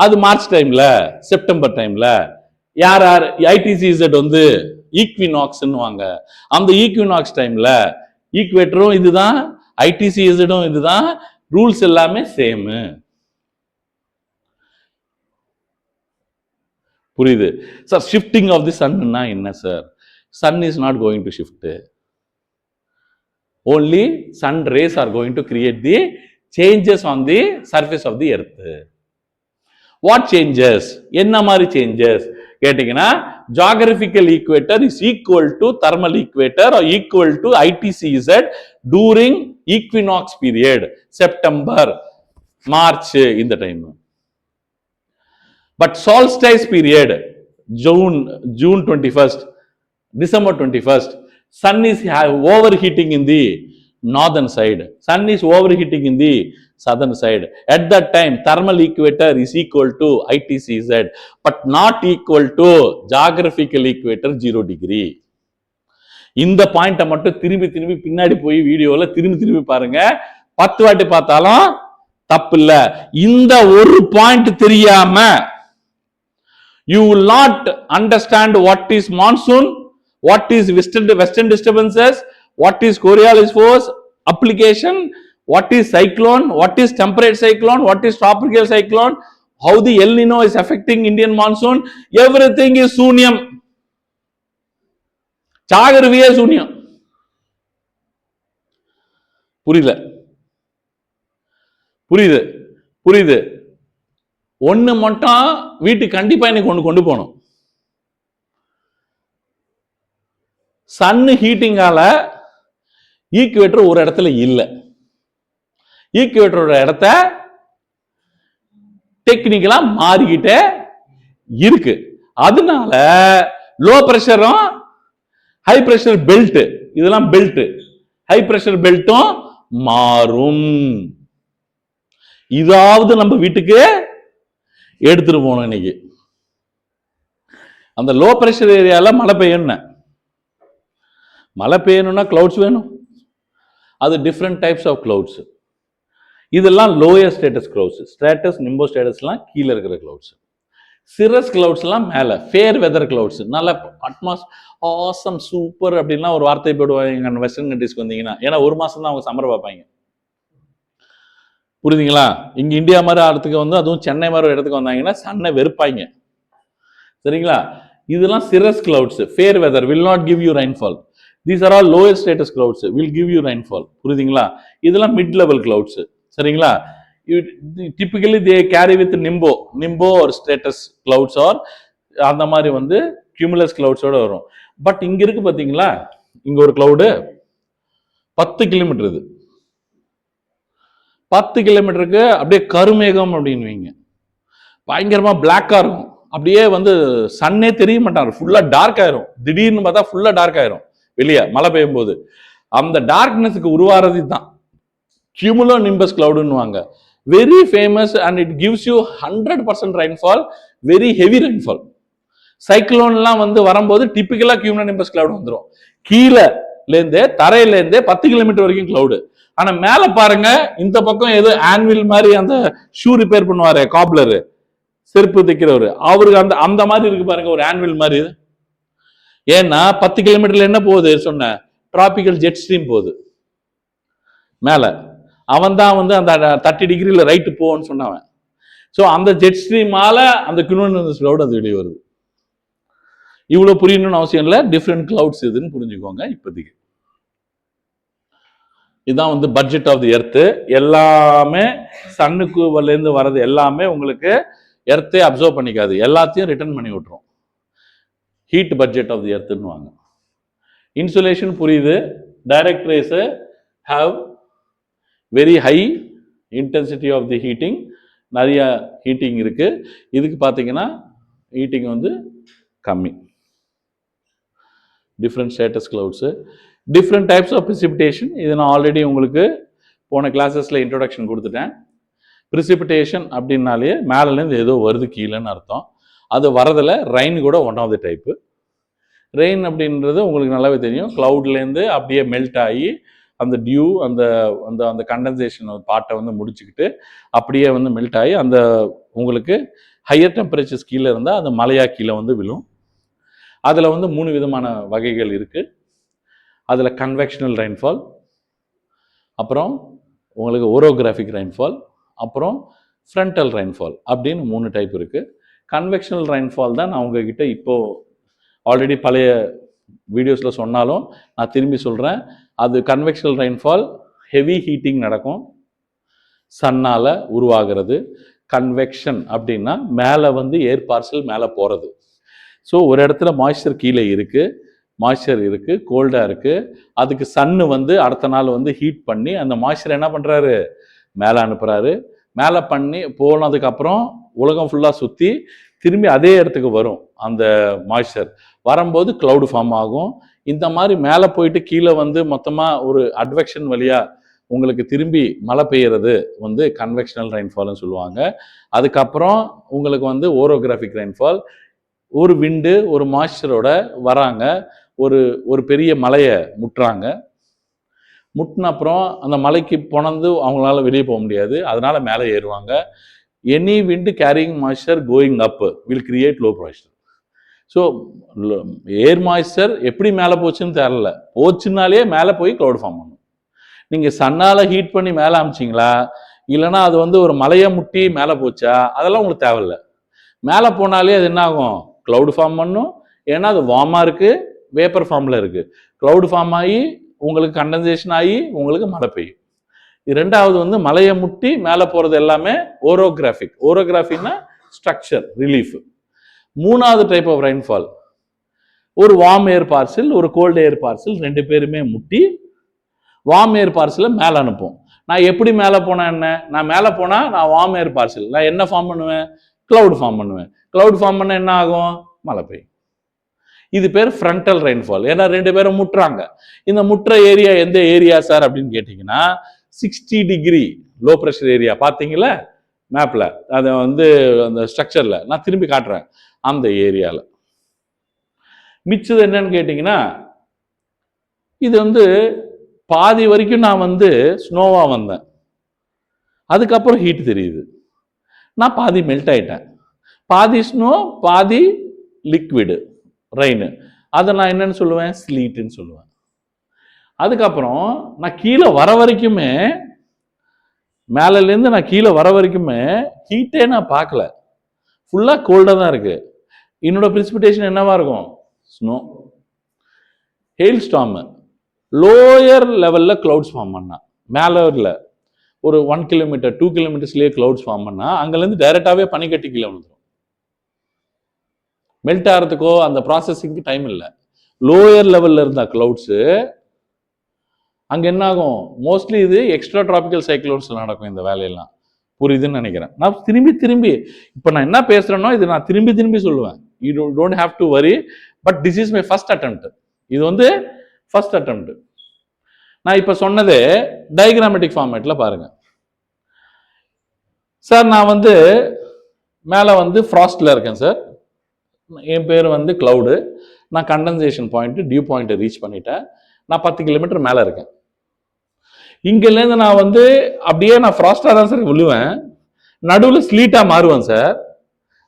அது மார்ச் டைம்ல, செப்டம்பர் டைம்ல யார் யார் ஐடிசிஇசட் வந்து ஈக்வினாக்ஸ்ன்னு வாங்க. அந்த ஈக்வினாக்ஸ் டைம்ல ஈக்குவேட்டரும் இதுதான், ஐடிசிஇசடும் இதுதான், ரூல்ஸ் எல்லாமே சேம். புரியுது சார்? ஷிஃப்டிங் ஆஃப் தி சன்னா என்ன sir? Sun is not going to shift. only sun rays are going to create the changes on the surface of the earth. What changes? என்ன மாதிரி changes கேட்டீங்கன்னா, geographical equator is equal to thermal equator or equal to ITCZ during equinox period, September, March இந்த time. But solstice period, June 21st, December 21st, sun is overheating in the northern side, sun is overheating in the southern side. At that time thermal equator is equal to ITCZ but not equal to geographical equator 0 degree. இந்த பாயிண்ட மட்டும் திரும்பி திரும்பி பின்னாடி போய் வீடியோல திரும்பி பாருங்க. 10 வாட்டி பார்த்தாலும் தப்பு இல்ல. இந்த ஒரு பாயிண்ட் தெரியாம you will not understand what is monsoon, what is western disturbances, what is Coriolis force application, what is cyclone, what is temperate cyclone, what is tropical cyclone, how the El Nino is affecting Indian monsoon. Everything is சூன்யம். சாகருவியே சூன்யம். புரியுது. ஒண்ணு மட்டும் வீட்டுக்கு கண்டிப்பா இன்னைக்கு கொண்டு போகணும். சன் ஹீட்டிங்கால ஈக்குவேட்டர் ஒரு இடத்துல இல்ல. ஈக்குவேட்டரோட இடத்த டெக்னிக்கலா மாறிக்கிட்டே இருக்கு. அதனால லோ பிரஷரும் ஹை பிரஷர் பெல்ட், இதெல்லாம் பெல்ட், ஹை பிரஷர் பெல்ட்டும் மாறும். இதாவது நம்ம வீட்டுக்கு எடுத்துட்டு போகணும். இன்னைக்கு அந்த லோ பிரஷர் ஏரியால மழை பெய்யணும்னா கிளவுட்ஸ் வேணும். அது டிஃப்ரெண்ட் டைப்ஸ் ஆஃப் கிளவுட்ஸ். இதெல்லாம் லோயர் ஸ்டேட்டஸ் கிளவுட்ஸ். ஸ்ட்ராட்டஸ், நிம்போ ஸ்டேட்டஸ்லாம் கீழே இருக்கிற கிளவுட்ஸ். சிரஸ் கிளவுட்ஸ்லாம் மேலே, ஃபேர் வெதர் கிளவுட்ஸ். நல்ல ஆசம் சூப்பர் அப்படின்லாம் ஒரு வார்த்தை போடுவாங்க வெஸ்டர்ன் கண்ட்ரீஸ்க்கு வந்தீங்கன்னா. ஏன்னா ஒரு மாசம் தான் அவங்க சம்மர் பார்ப்பாங்க. புரியுதுங்களா? இங்க இந்தியா மாதிரி இடத்துக்கு வந்து, அதுவும் சென்னை மாதிரி இடத்துக்கு வந்தாங்கன்னா சன்னை வெறுப்பாங்க. சரிங்களா? இதெல்லாம் cirrus clouds. Fair weather will not give you rainfall. These are all lower status clouds, will give you rainfall. புரியுதுங்களா? இதெல்லாம் mid level clouds. சரிங்களா? Typically they carry with nimbo or status clouds or அந்த மாதிரி வந்து cumulus clouds ஓட வரும். பட் இங்க இருக்கு பாத்தீங்களா, இங்க ஒரு cloud 10 கிலோமீட்டர். இது 10 கிலோமீட்டருக்கு அப்படியே கருமேகம் அப்படின்னு பயங்கரமா பிளாக்கா இருக்கும். அப்படியே வந்து சன்னே தெரிய மாட்டாங்க, ஃபுல்லா டார்க் ஆயிரும். திடீர்னு பார்த்தா ஃபுல்லா டார்க் ஆயிரும் வெளியே மழை பெய்யும் போது. அந்த டார்க்னஸுக்கு உருவாறது தான் கியூமுலோ நிம்பஸ் கிளவுடுன்னு. Very famous and it gives you 100% rainfall, very heavy rainfall. சைக்ளோன்லாம் வந்து வரும்போது டிப்பிக்கலா கியூமுலோ நிம்பஸ் கிளவுட் வந்துடும். கீழே இருந்து தரையிலேருந்தே 10 கிலோமீட்டர் வரைக்கும் கிளவுடு. ஆனா மேல பாருங்க, இந்த பக்கம் ஏதோ ஆன்வில் மாதிரி அந்த ஷூ ரிப்பேர் பண்ணுவாரு காப்லரு, செருப்பு தைக்கிறவரு, அவருக்கு அந்த அந்த மாதிரி இருக்கு பாருங்க, ஒரு ஆன்வில் மாதிரி. ஏன்னா 10 கிலோமீட்டர்ல என்ன போகுது சொன்ன, டிராபிக்கல் ஜெட் ஸ்ட்ரீம் போகுது மேல. அவன் தான் வந்து அந்த 30 டிகிரில ரைட்டு போன்னு சொன்னவன். ஸோ அந்த ஜெட் ஸ்ட்ரீமால அந்த கியூமுலஸ் கிளவுட் அது வெளியே வருது. இவ்வளவு புரியணும்னு அவசியம் இல்லை, டிஃப்ரெண்ட் கிளவுட்ஸ் இதுன்னு புரிஞ்சுக்கோங்க இப்போதைக்கு. இதுதான் வந்து பட்ஜெட் ஆஃப் தி எர்த்து. எல்லாமே சன்னுக்குலேருந்து வர்றது எல்லாமே உங்களுக்கு எர்த்தே அப்சர்வ் பண்ணிக்காது, எல்லாத்தையும் ரிட்டர்ன் பண்ணி விட்டுரும். ஹீட் பட்ஜெட் ஆஃப் தி எர்த்துன்னு. இன்சுலேஷன் புரியுது. Direct rays have very high intensity of the heating, நிறைய ஹீட்டிங் இருக்கு. இதுக்கு பார்த்தீங்கன்னா ஹீட்டிங் வந்து கம்மி. Different status clouds, different types of precipitation. இது நான் ஆல்ரெடி உங்களுக்கு போன கிளாஸஸில் இன்ட்ரொடக்ஷன் கொடுத்துட்டேன். ப்ரிசிபிடேஷன் அப்படின்னாலே மேலேருந்து ஏதோ வருது கீழேன்னு அர்த்தம். அது வரதில் ரெயின் கூட one of the type. Rain அப்படின்றது உங்களுக்கு நல்லாவே தெரியும். க்ளவுட்லேருந்து அப்படியே மெல்ட் ஆகி அந்த டியூ அந்த அந்த அந்த கண்டென்சேஷன் பார்ட்டை வந்து முடிச்சுக்கிட்டு அப்படியே வந்து மெல்ட் ஆகி அந்த உங்களுக்கு ஹையர் டெம்பரேச்சர்ஸ் கீழே இருந்தால் அந்த மலையாக கீழே வந்து விழும். அதில் வந்து 3 விதமான வகைகள் இருக்குது. அதில் கன்வெக்ஷனல் ரெயின்ஃபால், அப்புறம் உங்களுக்கு ஓரோகிராஃபிக் ரெயின்ஃபால், அப்புறம் ஃப்ரண்டல் ரெயின்ஃபால் அப்படின்னு 3 டைப் இருக்குது. கன்வெக்ஷனல் ரெயின்ஃபால் தான் நான் உங்ககிட்ட இப்போது ஆல்ரெடி பழைய வீடியோஸில் சொன்னாலும் நான் திரும்பி சொல்கிறேன். அது கன்வெக்ஷனல் ரெயின்ஃபால் ஹெவி ஹீட்டிங் நடக்கும், சன்னால் உருவாகிறது. கன்வெக்ஷன் அப்படின்னா மேலே வந்து ஏர் பார்சல் மேலே போகிறது. ஸோ ஒரு இடத்துல மாய்ஸ்சர் கீழே இருக்குது, மாய்ஸ்சர் இருக்குது, கோல்டாக இருக்குது. அதுக்கு சன்னு வந்து அடுத்த நாள் வந்து ஹீட் பண்ணி அந்த மாய்ஸ்சர் என்ன பண்ணுறாரு, மேலே அனுப்புகிறாரு. மேலே பண்ணி போனதுக்கப்புறம் உலகம் ஃபுல்லாக சுற்றி திரும்பி அதே இடத்துக்கு வரும். அந்த மாய்ஸ்சர் வரும்போது க்ளவுடு ஃபார்ம் ஆகும். இந்த மாதிரி மேலே போயிட்டு கீழே வந்து மொத்தமாக ஒரு அட்வெக்ஷன் வழியாக உங்களுக்கு திரும்பி மழை பெய்யறது வந்து கன்வெக்ஷனல் ரெயின்ஃபால்னு சொல்லுவாங்க. அதுக்கப்புறம் உங்களுக்கு வந்து ஓரோகிராஃபிக் ரெயின்ஃபால், ஒரு விண்டு ஒரு மாய்ஸ்சரோட வராங்க, ஒரு பெரிய மலையை முட்டுறாங்க. முட்டின அப்புறம் அந்த மலைக்கு போனது அவங்களால வெளியே போக முடியாது, அதனால மேலே ஏறுவாங்க. Any wind carrying moisture going up will create low pressure. So air moisture எப்படி மேலே போச்சுன்னு தெரியல, போச்சுனாலே மேலே போய் க்ளவுட் ஃபார்ம் பண்ணும். நீங்கள் சன்னால் ஹீட் பண்ணி மேலே அமிச்சிங்களா, இல்லைனா அது வந்து ஒரு மலையை முட்டி மேலே போச்சா, அதெல்லாம் உங்களுக்கு தேவையில்லை. மேலே போனாலே அது என்ன ஆகும், க்ளவுட் ஃபார்ம் பண்ணும். ஏன்னா அது வார்மாக இருக்குது, வேப்பர் ஃபார்மில் இருக்குது. க்ளவுட் ஃபார்ம் ஆகி உங்களுக்கு கண்டென்சேஷன் ஆகி உங்களுக்கு மழை பெய்யும். ரெண்டாவது வந்து மலையை முட்டி மேலே போகிறது எல்லாமே ஓரோகிராஃபிக். ஓரோகிராஃபிக்னா ஸ்ட்ரக்சர் ரிலீஃப். மூணாவது டைப் ஆஃப் ரெயின்ஃபால் ஒரு வார்ம் ஏர் பார்சல், ஒரு கோல்டு ஏர் பார்சல், 2 பேருமே முட்டி வார்ம் ஏர் பார்சலை மேலே அனுப்பும். நான் எப்படி மேலே போனேன் என்ன, நான் மேலே போனால் நான் வார்ம் ஏர் பார்சல் நான் என்ன ஃபார்ம் பண்ணுவேன், க்ளவுட் ஃபார்ம் பண்ணுவேன். க்ளவுட் ஃபார்ம் பண்ண என்ன ஆகும், மழை பெய்யும். இது பேர் ஃப்ரண்டல் ரெயின்ஃபால். ஏன்னா 2 பேரும் முட்டுறாங்க. இந்த முட்டுற ஏரியா எந்த ஏரியா சார் அப்படின்னு கேட்டிங்கன்னா 60 டிகிரி லோ ப்ரெஷர் ஏரியா. பார்த்தீங்களா மேப்பில், அதை வந்து அந்த ஸ்ட்ரக்சரில் நான் திரும்பி காட்டுறேன். அந்த ஏரியாவில் மிச்சது என்னன்னு கேட்டிங்கன்னா, இது வந்து பாதி வரைக்கும் நான் வந்து ஸ்னோவாக வந்தேன், அதுக்கப்புறம் ஹீட் தெரியுது, நான் பாதி மெல்ட் ஆகிட்டேன். பாதி ஸ்னோ பாதி லிக்விடு ரெயின், அதை நான் என்னன்னு சொல்லுவேன், ஸ்லீட்டுன்னு சொல்லுவேன். அதுக்கப்புறம் நான் கீழே வர வரைக்குமே, மேலேருந்து நான் கீழே வர வரைக்குமே ஹீட்டே நான் பார்க்கல, ஃபுல்லாக கோல்டாக தான் இருக்குது. என்னோட ப்ரிசிபிடேஷன் என்னவா இருக்கும், ஸ்னோ. ஹெயில் ஸ்டார்மு லோயர் லெவலில் க்ளவுட்ஸ் ஃபார்ம் பண்ணா, மேலே இல்லை ஒரு 1 கிலோமீட்டர் 2 கிலோமீட்டர்ஸ்லேயே க்ளவுட்ஸ் ஃபார்ம் பண்ணா, அங்கேருந்து டைரெக்டாகவே பனிக்கட்டி கீழே வந்துடும். மெல்ட் ஆகிறதுக்கோ அந்த ப்ராசஸிங்க்கு டைம் இல்லை. லோயர் லெவலில் இருந்த க்ளவுட்ஸு அங்கே என்ன ஆகும், மோஸ்ட்லி இது எக்ஸ்ட்ரா டிராபிக்கல் சைக்ளோன்ஸில் நடக்கும் இந்த வேலையெல்லாம். புரியுதுன்னு நினைக்கிறேன். நான் திரும்பி இப்போ நான் என்ன பேசுகிறேனோ இது நான் திரும்பி சொல்லுவேன். You don't have to worry, but this is my first attempt. இது வந்து ஃபர்ஸ்ட் அட்டெம்ப்ட். நான் இப்போ சொன்னது டயக்ராமேட்டிக் ஃபார்மேட்டில் பாருங்கள் சார். நான் வந்து மேலே வந்து ஃப்ராஸ்டில் இருக்கேன் சார், என் பேர் வந்து க்ளவுடு. நான் கண்டென்சேஷன் பாயிண்ட் டியூ பாயிண்ட்டை ரீச் பண்ணிட்டேன். நான் 10 கிலோமீட்டர் மேலே இருக்கேன். இங்கேருந்து நான் வந்து அப்படியே நான் ஃப்ராஸ்டாக தான் சார் விழுவேன், நடுவில் ஸ்லீட்டாக மாறுவேன் சார்.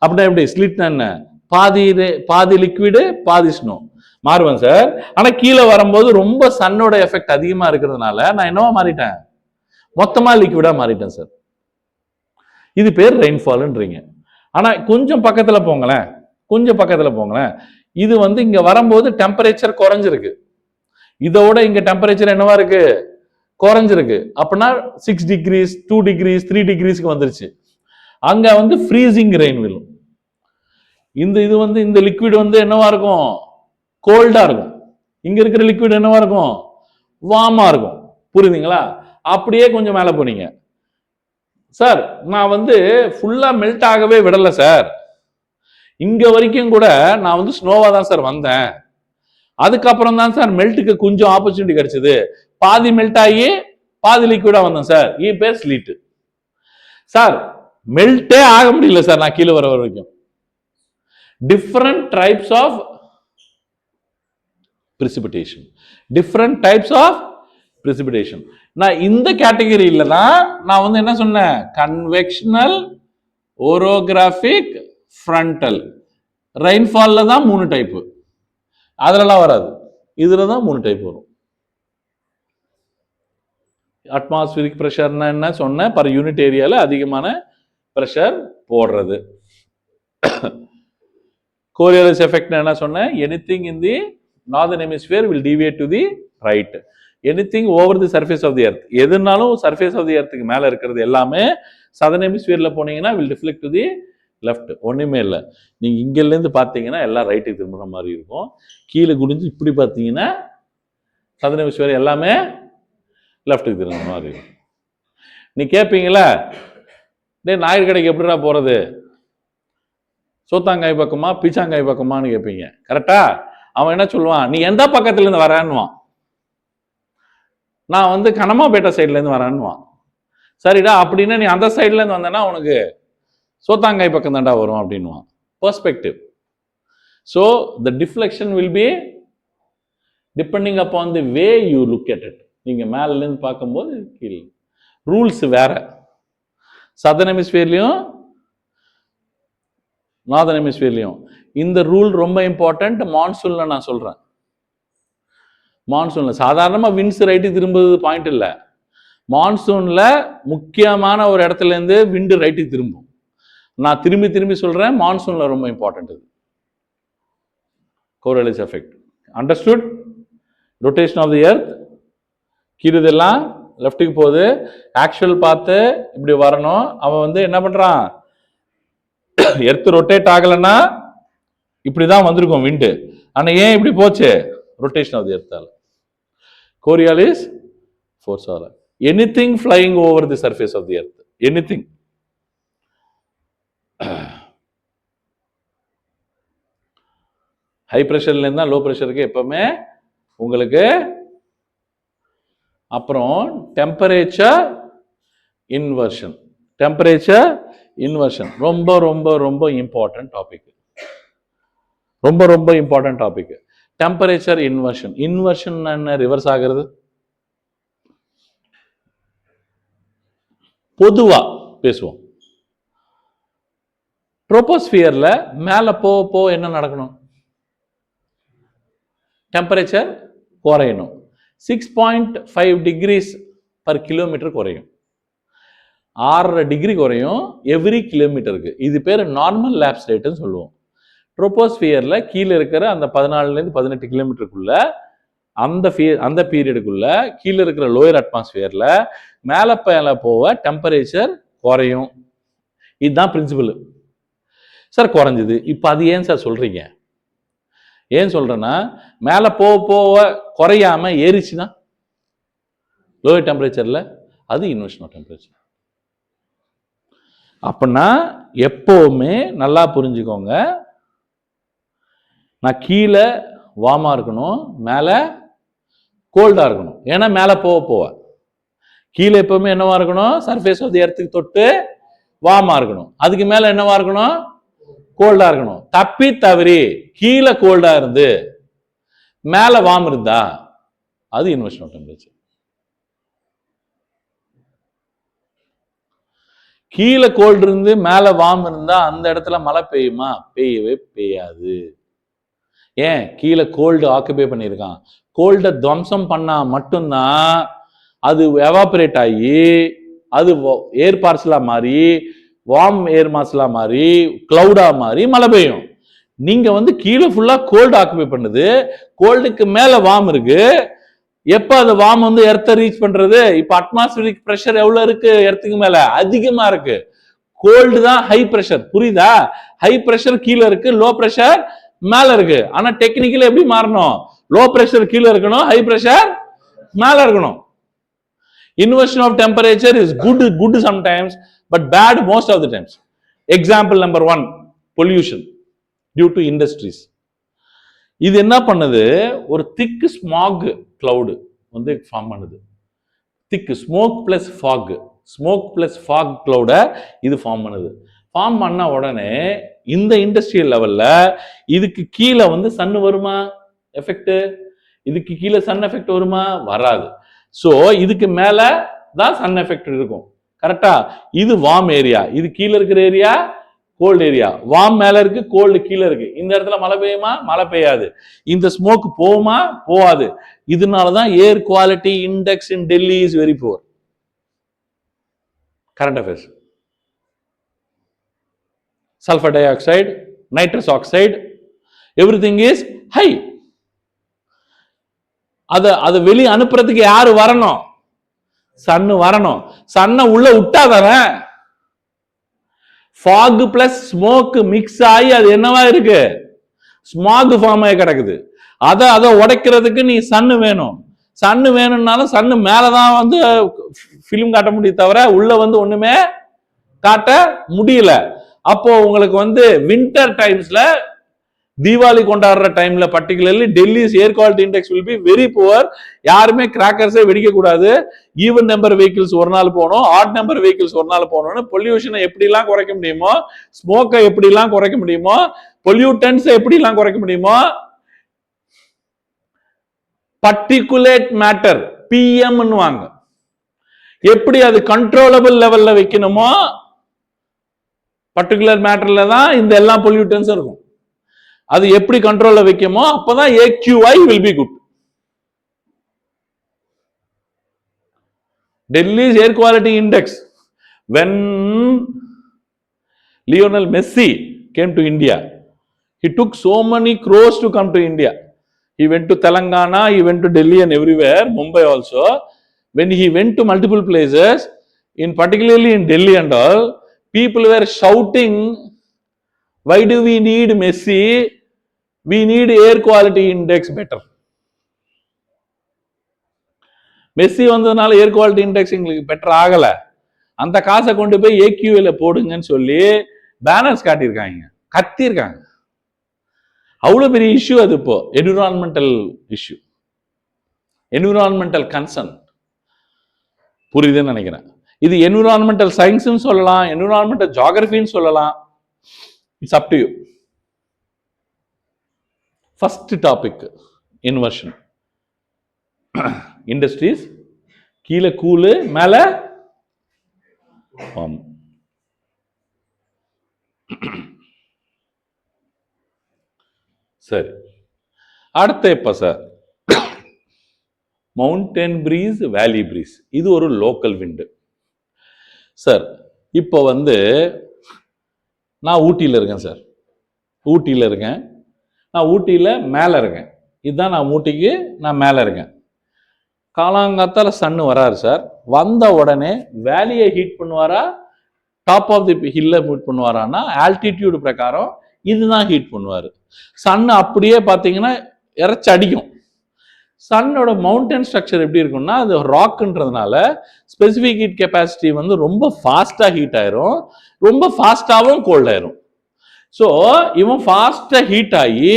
அப்படின்னா எப்படி, ஸ்லீட்னா என்ன, பாதி லிக்விடு பாதி ஸ்னோ மாறுவேன் சார். ஆனால் கீழே வரும்போது ரொம்ப சன்னோட எஃபெக்ட் அதிகமாக இருக்கிறதுனால நான் என்னவா மாறிட்டேன், மொத்தமாக லிக்விடாக மாறிட்டேன் சார். இது பேர் ரெயின்ஃபால்ன்றீங்க. ஆனால் கொஞ்சம் பக்கத்தில் போங்களேன், இது வந்து இங்கே வரும்போது டெம்பரேச்சர் குறைஞ்சிருக்கு, இதோட இங்கே டெம்பரேச்சர் என்னவா இருக்கு, குறைஞ்சிருக்கு. அப்படின்னா 6 டிகிரிஸ் 2 டிகிரிஸ் 3 டிகிரிஸ்க்கு வந்துருச்சு. அங்கே வந்து ஃப்ரீசிங் ரெயின் விழும். இது வந்து இந்த லிக்விட் வந்து என்னவா இருக்கும், கோல்டா இருக்கும். இங்க இருக்கிற லிக்விட் என்னவா இருக்கும், வார்மா இருக்கும். புரியுதுங்களா? அப்படியே கொஞ்சம் மேல போனீங்க, சார் நான் வந்து ஃபுல்லா மெல்ட் ஆகவே விடல சார், இங்க வரைக்கும் கூட நான் வந்து ஸ்னோவா தான் சார் வந்தேன், அதுக்கப்புறம் தான் சார் மெல்ட்டுக்கு கொஞ்சம் ஆப்பர்ச்சுனிட்டி கிடைச்சது, பாதி மெல்ட் ஆகி பாதி லிக்விடா வந்தேன் சார், பேர் ஸ்லீட். சார் மெல்ட்டே ஆக முடியல சார் நான் கீழே வர வரைக்கும். Different types of precipitation, different types of precipitation. நான் இந்த கேட்டகரியில தான் நான் வந்து என்ன சொன்னேன், கன்வெக்ஷனல், ஓரோகிராபிக், ஃப்ரண்டல். ரெயின்ஃபால்ல தான் 3 டைப், அதுலலாம் வராது, இதுல தான் 3 டைப் வரும். அட்மாஸ்பியரிக் பிரஷர்னா என்ன சொன்னேன், பர் யூனிட் ஏரியால அதிகமான பிரஷர் போடுறது. கோரியோலிஸ் எஃபெக்ட் என்ன சொன்னேன், anything in the northern hemisphere will deviate to the right, anything over the surface of the earth, எதுனாலும் surface of the earthக்கு மேல இருக்கிறது எல்லாமே southern hemisphereல போனீங்கன்னா will deflect to the left. ஒண்ணுமே இல்ல, நீங்க இங்கல இருந்து பாத்தீங்கன்னா எல்லாம் ரைட்டுக்கு திரும்புற மாதிரி இருக்கும், கீழே குனிஞ்சு இப்படி பாத்தீங்கன்னா southern hemisphere எல்லாமே லெஃப்ட்டுக்கு திரும்புற மாதிரி இருக்கும். நீ கேட்பீங்களா, டேய் நாயர் கடைக்கு எப்படிடா போறது, சோத்தாங்காய் பக்கமா பீச்சாங்காய் பக்கமான்னு கேட்பீங்க, கரெக்டா? அவன் என்ன சொல்லுவான், நீ எந்த பக்கத்துல இருந்து வரான்னுவான், நான் வந்து கனமாபேட்டை சைட்ல இருந்து வரான்னுவான். சரிடா, அப்படின்னா நீ அந்த சைட்ல இருந்து வந்தனா உனக்கு சோத்தாங்காய் பக்கம் தாண்டா வரும் அப்படின்னுவான். Perspective. So the deflection will be depending upon the way you look at it. நீங்க மேல இருந்து பார்க்கும்போது கீழே. ரூல்ஸ் வேற, சதர்ன் ஹெமிஸ்பியர்லயும் நார்தர்ன் ஹெமிஸ்பியர்லயும். இந்த ரூல் ரொம்ப இம்பார்ட்டன்ட் மான்சூன்ல நான் சொல்றேன். மான்சூன்ல சாதாரணமா விண்ட்ஸ் ரைட்டு திரும்புறது பாயிண்ட் இல்ல, மான்சூன்ல முக்கியமான ஒரு இடத்துல இருந்து விண்டு ரைட்டுக்கு திரும்பும். நான் திரும்பி திரும்பி சொல்றேன், மான்சூன்ல ரொம்ப இம்பார்ட்டன்ட் இது. Coriolis effect understood. Rotation of the earth, கீழதெல்லாம் லெஃப்ட்டுக்கு போகுது, ஆக்சுவல் பார்த்து இப்படி வரணும். அவன் வந்து என்ன பண்றான், எர்த் ரொட்டேட் ஆகலைன்னா இப்படிதான் வந்திருக்கும் விண்டு, ஆனா ஏன் இப்படி போச்சு, ரொட்டேஷன் ஆஃப் தி எர்த்தால. கோரியோலிஸ் ஃபோர்ஸால. Anything flying over the surface of the earth, anything. High பிரஷர்ல இருந்தா லோ பிரஷருக்கு எப்பவுமே உங்களுக்கு. அப்புறம் டெம்பரேச்சர் இன்வர்ஷன், டெம்பரேச்சர் இன்வர்ஷன் ரொம்ப ரொம்ப ரொம்ப இம்பார்ட்டன்ட் டாபிக், ரொம்ப ரொம்ப important topic. Temperature inversion. Inversion என்ன, ரிவர்ஸ் ஆகிறது. பொதுவா பேசுவோம். ட்ரோபோஸ்பியர்ல மேல போ என்ன நடக்கணும், டெம்பரேச்சர் குறையணும். 6.5 டிகிரிஸ் பர் கிலோமீட்டர் குறையும், 6.5 டிகிரி குறையும் எவ்ரி கிலோமீட்டருக்கு. இது பேர் நார்மல் லேப்ஸ் ரேட்னு சொல்லுவோம். ட்ரோபோஸ்பியர்ல கீழே இருக்கிற அந்த 14 to 18 கிலோமீட்டருக்குள்ள அந்த பீரியடுக்குள்ள கீழே இருக்கிற லோயர் அட்மாஸ்பியர்ல மேல போக டெம்பரேச்சர் குறையும். இதுதான் பிரின்சிபல். சார் குறைஞ்சது, இப்ப அது ஏன் சார் சொல்றீங்க? ஏன் சொல்றேன்னா, மேல போக குறையாம ஏறிச்சுன்னா லோயர் டெம்பரேச்சர்ல அது இன்வர்ஷன் ஆஃப் டெம்பரேச்சர். அப்படின்னா எப்பவுமே நல்லா புரிஞ்சுக்கோங்க, நான் கீழே வார்மா இருக்கணும், மேலே கோல்டா இருக்கணும். ஏன்னா மேலே போக கீழே எப்பவுமே என்னவா இருக்கணும், சர்ஃபேஸ் ஆஃப் தி எர்த்துக்கு தொட்டு வார்மா இருக்கணும், அதுக்கு மேல என்னவா இருக்கணும், கோல்டா இருக்கணும். தப்பி தவறி கீழே கோல்டா இருந்து மேல வார்ம் இருந்தா அது இன்வர்ஷன் ஆஃப் டெம்பரேச்சர். கீழே கோல்டு இருந்து மேல வார்ம் இருந்தா அந்த இடத்துல மழை பெய்யுமா, பெய்யவே பெய்யாது. ஏன், கீழே கோல்டு ஆக்குபை பண்ணியிருக்கான். கோல்டை துவம்சம் பண்ணா மட்டும்தான் அது எவாபரேட் ஆகி அது ஏர் பார்சலா மாறி வார்ம் ஏர் மார்சலா மாறி கிளவுடா மாறி மழை பெய்யும். நீங்க வந்து கீழே ஃபுல்லா கோல்டு ஆக்குபை பண்ணுது, கோல்டுக்கு மேல வார்ம் இருக்கு. எப்ப அது வார்ம் வந்து எர்த்தை ரீச் பண்றது, இப்ப அட்மாஸ்பியரிக் பிரஷர் எவ்வளவு இருக்கு, எர்த்துக்கு மேல அதிகமா இருக்கு. கோல்டு தான் ஹை பிரஷர். புரியுதா? ஹை பிரஷர் கீழே இருக்கு, லோ பிரஷர் மேல இருக்கு. ஆனா டெக்னிக்கலி எப்படி மாறணும்? லோ பிரஷர் கீழே இருக்கணும், ஹை பிரஷர் மேல இருக்கணும். Inversion of temperature is good sometimes, but bad most of the times. Example number 1, pollution due to industries. இது என்ன பண்ணுது? ஒரு திக் ஸ்மாக் கிளவுட் வந்து ஃபார்ம் பண்ணுது. Thick smoke plus fog, smoke plus fog கிளவுட இது ஃபார்ம் பண்ணுது. ஃபார்ம் பண்ண உடனே இந்த இண்டஸ்ட்ரியல் லெவல்ல இதுக்கு கீழே வந்து சன் வருமா எஃபெக்ட்? இதுக்கு கீழே சன் எஃபெக்ட் வருமா? வராது. சோ இதுக்கு மேல தான் சன் எஃபெக்ட் இருக்கும். கரெக்டா? இது வார்ம் ஏரியா, இது கீழே இருக்கிற ஏரியா கோல்டு ஏரியா. வார்ம் மேல இருக்கு, கோல்டு கீழே இருக்கு. இந்த இடத்துல மழை பெய்யுமா? மழை பெய்யாது. இந்த ஸ்மோக் போகுமா? போகாது. இதனாலதான் ஏர் quality index in Delhi is very poor. Current affairs. Sulphur di oxide, nitrous oxide, everything is high. அதை வெளியே அனுப்புறதுக்கு யாரு வரணும்? சன்னு வரணும். சன்ன உள்ள விட்டாதானே ஃபாக் பிளஸ் ஸ்மோக் மிக்ஸ் ஆகி அது என்னவா இருக்கு? ஸ்மாக் ஃபார்ம் ஆகி கிடக்குது. அதை உடைக்கிறதுக்கு நீ சன்னு வேணும். சன்னு வேணும்னாலும் சன்னு மேலதான் வந்து பிலிம் காட்ட முடியும், தவிர உள்ள வந்து ஒண்ணுமே காட்ட முடியல. அப்போ உங்களுக்கு வந்து வின்டர் டைம்ஸ்ல, தீபாவளி கொண்டாடுற டைம்ல particularly Delhi's air quality index will be very poor. யாருமே கிராக்கர்ஸே வெடிக்க கூடாது. ஈவன் நம்பர் வெஹிக்கிள்ஸ் ஒரு நாள் போகணும், ஆட் நம்பர் வெஹிக்கிள்ஸ் ஒரு நாள் போகணும்னு பொல்யூஷனை எப்படிலாம் குறைக்க முடியுமோ, ஸ்மோக்கை எப்படிலாம் குறைக்க முடியுமோ, பொல்யூட்டன்ஸை எப்படிலாம் குறைக்க முடியுமோ, பர்டிகுலேட் மேட்டர் பிஎம் வாங்க எப்படி அது கண்ட்ரோலபிள் லெவல்ல வைக்கணுமோ, பர்டிகுலர் மேட்டர்ல தான் இந்த எல்லா பொல்யூட்டன்ஸும் இருக்கும். அது எப்படி கண்ட்ரோல்ல வைக்குமோ அப்பதான் AQI will be good. Delhi's air quality index, when Lionel Messi came to India, he took so many crores to come to India. He went to Telangana, he went to Delhi and everywhere, Mumbai also. When he went to multiple places, in particularly in Delhi and all, people were shouting, why do we need Messi? We need air quality index better. Messi வந்ததுனால ஏர் குவாலிட்டி இண்டெக்ஸ் எங்களுக்கு பெட்டர் ஆகல. அந்த காசை கொண்டு போய் ஏக்யூல போடுங்கன்னு சொல்லி பேனர்ஸ் காட்டியிருக்காங்க, கத்திருக்காங்க. அவ்வளவு பெரிய இஷ்யூ அது. இப்போ என்விரான்மெண்டல் இஷ்யூ, என்விரான்மெண்டல் கன்சர்ன். புரியுதுன்னு நினைக்கிறேன். இது என்விரான்மெண்டல் சயின்ஸ்னு சொல்லலாம், என்விரான்மெண்டல் ஜியோகிரபின்னு சொல்லலாம். It's up to you. First topic inversion. Industries கீழே கூலு, மேல சரி. அடுத்த எப்ப sir? Mountain breeze, valley breeze. இது ஒரு லோக்கல் விண்டு சார். இப்போ வந்து நான் ஊட்டியில் இருக்கேன் சார், ஊட்டியில் இருக்கேன். நான் ஊட்டியில் மேலே இருக்கேன். இதுதான் நான் ஊட்டிக்கு நான் மேலே இருக்கேன். காலாங்காத்தால சன்னு வராரு சார். வந்த உடனே வேலியை ஹீட் பண்ணுவாரா, டாப் ஆஃப் தி ஹில்ல ஹீட் பண்ணுவாரான்னா ஆல்டிடியூடு பிரகாரம் இதுதான் ஹீட் பண்ணுவார். சன்னு அப்படியே பார்த்தீங்கன்னா இறைச்சி அடிக்கும். சன்னோட மவுண்டன் ஸ்ட்ரக்சர் எப்படி இருக்கும்னா, அது ராக்குன்றதுனால ஸ்பெசிஃபிக் ஹீட் கெப்பாசிட்டி வந்து ரொம்ப ஃபாஸ்ட்டாக ஹீட் ஆயிரும், ரொம்ப ஃபாஸ்ட்டாகவும் கோல்ட் ஆயிரும். ஸோ இவன் ஃபாஸ்ட்டாக ஹீட் ஆகி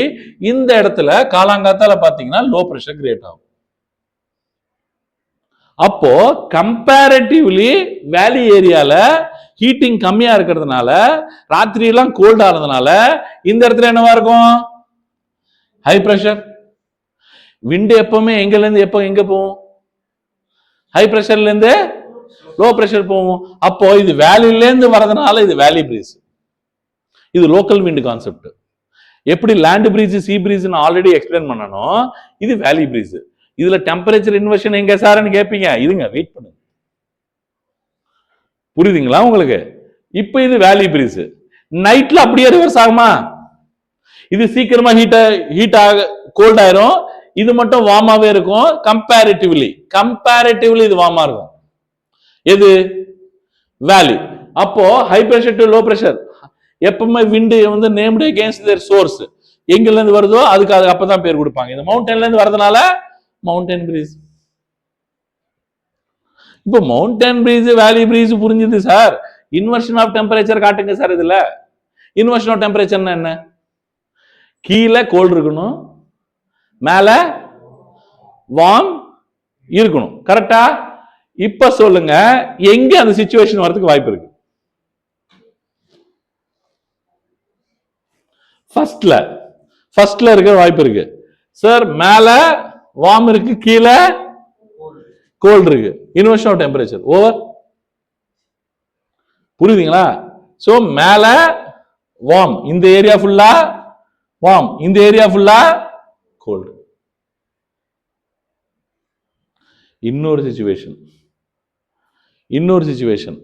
இந்த இடத்துல காலாங்காத்தால பார்த்தீங்கன்னா லோ ப்ரெஷர் கிரியேட் ஆகும். அப்போ கம்பேரிட்டிவ்லி வேலி ஏரியால ஹீட்டிங் கம்மியா இருக்கிறதுனால, ராத்திரி எல்லாம் கோல்டா இருந்ததுனால இந்த இடத்துல என்னவா இருக்கும்? High pressure. விண்டு எப்பவுமே எங்கல இருந்து எங்க போகும்? ஹை பிரஷர்ல இருந்து லோ பிரஷர் போகும். அப்போ இது வேலில இருந்து வரதுனால இது வேலி பிரீஸ். இது லோக்கல் விண்ட் கான்செப்ட். எப்படி land breeze, sea breeze already explain பண்ணணும். இது வேலி பிரீஸ். இதுல டெம்பரேச்சர் இன்வர்ஷன் எங்க சார்னு கேட்பீங்க. இதுங்க வெயிட் பண்ணுங்க, புரியுதுங்களா உங்களுக்கு? இப்ப இது வேலி பிரீஸ். நைட்ல அப்படியே ரிவர்ஸ் ஆகுமா? இது சீக்கிரமா ஹீட் ஆக கோல்ட் ஆயிரும், இது மட்டும் வார்மாவே இருக்கும். கம்பேரிட்டிவ்லி இது வார்மா இருக்கும். எது? வேலி. அப்போ high pressure to low pressure எப்பவுமே விண்டு வந்து நேம்டு அகேன்ஸ்ட் தேர் சோர்ஸ் எங்கல இருந்து வருதோ அதுக்கு அப்பதான் பேர் கொடுப்பாங்க. இந்த மவுண்டன்ல இருந்து வரதுனால மவுண்டன் பிரீஸ். இப்போ மவுண்டன் பிரீஸ் வேலி பிரீஸ் புரிஞ்சுது சார். இன்வர்ஷன் ஆஃப் டெம்பரேச்சர் காட்டுங்க சார். இதுல இன்வர்ஷன் ஆஃப் டெம்பரேச்சர் என்ன? கீழே கோல்டு இருக்கணும், மேல வார்ம் இருக்கணும். கரெக்டா? இப்ப சொல்லுங்க எங்க அந்த சிச்சுவேஷன் வரதுக்கு வாய்ப்பு இருக்கு? ஃபர்ஸ்ட்ல இருக்க வாய்ப்பு இருக்கு சார். மேல வார்ம் இருக்கு, கீழே கோல்டு இருக்கு. Inversion of temperature over. புரியுதுங்களா? சோ மேல வார்ம், இந்த ஏரியா ஃபுல்லா வார்ம், இந்த ஏரியா ஃபுல்லா கோல்டு. இன்னொரு சிச்சுவேஷன்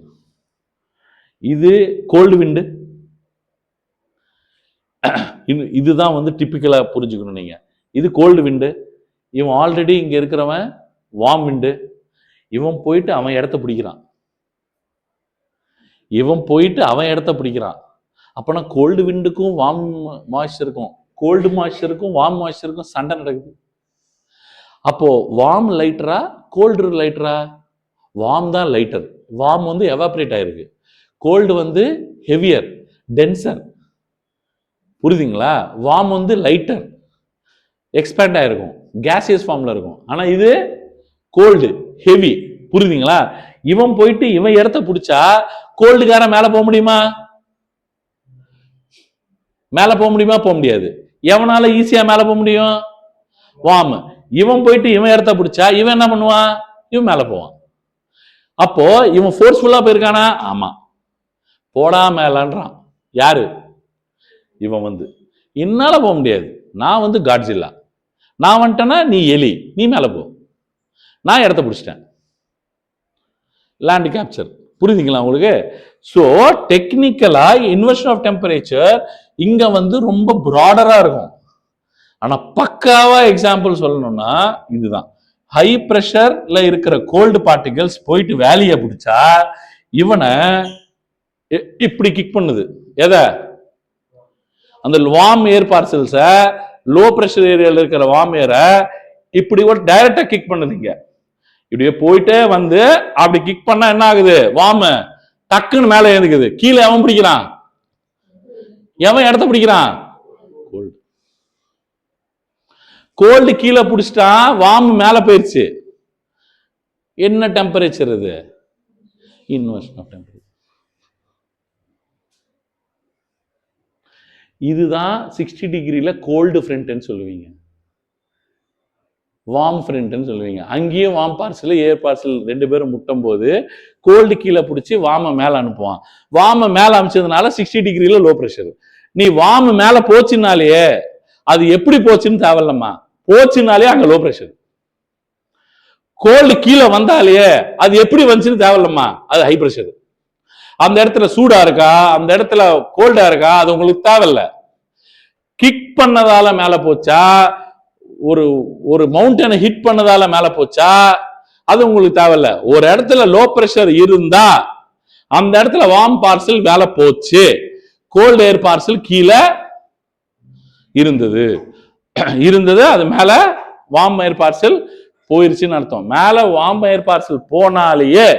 இது கோல்டு விண்டு. இதுதான் வந்து டிப்பிக்கலா புரிஞ்சுக்கணும் நீங்க. இது கோல்டு விண்டு. இவன் ஆல்ரெடி இங்க இருக்கிறவன் வார்ம் விண்டு. இவன் போயிட்டு அவன் இடத்த பிடிக்கிறான். அப்பனா கோல்டு விண்டுக்கும் வார்ம் மாய்ஸ்சருக்கும், கோல்டு மாய்ஸ்சருக்கும் வார்ம் மாய்ஸ்சருக்கும் சண்டை நடக்குது. அப்போ வார்ம் லைட்டரா கோல்டு லைட்டரா? வார்ம் தான் லைட்டர். வார்ம் வந்து எவாபரேட் ஆயிருக்கு. கோல்டு வந்து ஹெவியர், டென்சர். புரியுதுங்களா? வார்ம் வந்து லைட்டர், எக்ஸ்பேண்ட் ஆயிருக்கும், கேசியஸ் ஃபார்ம்ல இருக்கும். ஆனா இது கோல்டு, ஹெவி. புரியுதுங்களா? இவன் போயிட்டு இவன் இடத்த பிடிச்சா கோல்டுக்கார மேல போக முடியுமா? போக முடியாது. எவனால ஈஸியா மேல போக முடியும்? வார்ம். இவன் போயிட்டு இவன் இடத்த பிடிச்சா இவன் என்ன பண்ணுவான்? இவன் மேல போவான். அப்போ இவன் ஃபோர்ஸ்ஃபுல்லா போயிருக்கானா? ஆமா. போடா மேலன்றான். யாரு? இவன் வந்து என்னால போக முடியாது, நான் வந்து காட்ஜில்லா, நான் வந்துட்டேன்னா நீ எலி, நீ மேல போ, நான் இடத்த பிடிச்சிட்டேன். Land capture. புரியுதுங்களா உங்களுக்கு? சோ டெக்னிக்கலா இன்வர்ஷன் ஆஃப் டெம்பரேச்சர் இங்க வந்து ரொம்ப பிராடரா இருக்கும். ஆனா பக்காவா எக்ஸாம்பிள் சொல்லணும்னா இதுதான். ஹை பிரஷர்ல இருக்கிற கோல்டு பார்ட்டிகல்ஸ் போயிட்டு வேலியை பிடிச்சா இவனை இப்படி கிக் பண்ணுது. எதை? அந்த வார்ம் ஏர் பார்சல்ஸ, லோ பிரஷர் ஏரியால இருக்கிற வார்ம் ஏரை இப்படி ஒரு டைரக்டா கிக் பண்ணுதுங்க. இப்படியே போயிட்டே வந்து அப்படி கிக் பண்ணா என்ன ஆகுது? வார்ம் டக்குன்னு மேல ஏந்துக்குது. கீழே எவன் பிடிக்கிறான்? எவன் இடத்த பிடிக்கிறான்? கோல்டு. கோல்டு கீழே பிடிச்சிட்டா, வார்ம் மேல போயிருச்சு. என்ன டெம்பரேச்சர் இது? Inversion of temperature. இதுதான் 60 டிகிரில கோல்டு ஃப்ரண்ட்னு சொல்லுவீங்க, வார்ம் ஃப்ரண்ட்னு சொல்லுவீங்க. அங்கேயும் வார்ம் பார்சல் ஏர் பார்சல் ரெண்டு பேரும் முட்டும் போது கோல்டு கீழே பிடிச்சி வார்மை மேல அனுப்புவான். வார்மை மேல அனுப்பிச்சதுனால 60 டிகிரில லோ பிரஷர். நீ வார்ம் மேல போச்சுனாலே அது எப்படி போச்சுன்னு தேவையில்லம்மா, போச்சுனாலே அங்க லோ பிரஷர். கோல்டு கீழே வந்தாலே அது எப்படி வந்துச்சுன்னு தேவையில்லம்மா, அது ஹை பிரஷர். அந்த இடத்துல சூடா இருக்கா, அந்த இடத்துல கோல்டா இருக்கா, அது உங்களுக்கு தேவையில்ல. கிக் பண்ணதால மேல போச்சா, ஒரு மவுண்டனை ஹிட் பண்ணதால மேல போச்சா, அது உங்களுக்கு தேவையில்ல. ஒரு இடத்துல லோ பிரஷர் இருந்தா அந்த இடத்துல வார்ம் பார்சல் மேல போச்சு, கோல்டு ஏர் பார்சல் கீழே இருந்தது, அது மேல வார்ம் ஏர் பார்சல் போயிருச்சுன்னு அர்த்தம். மேல வார்ம் ஏர் பார்சல் போனாலேயே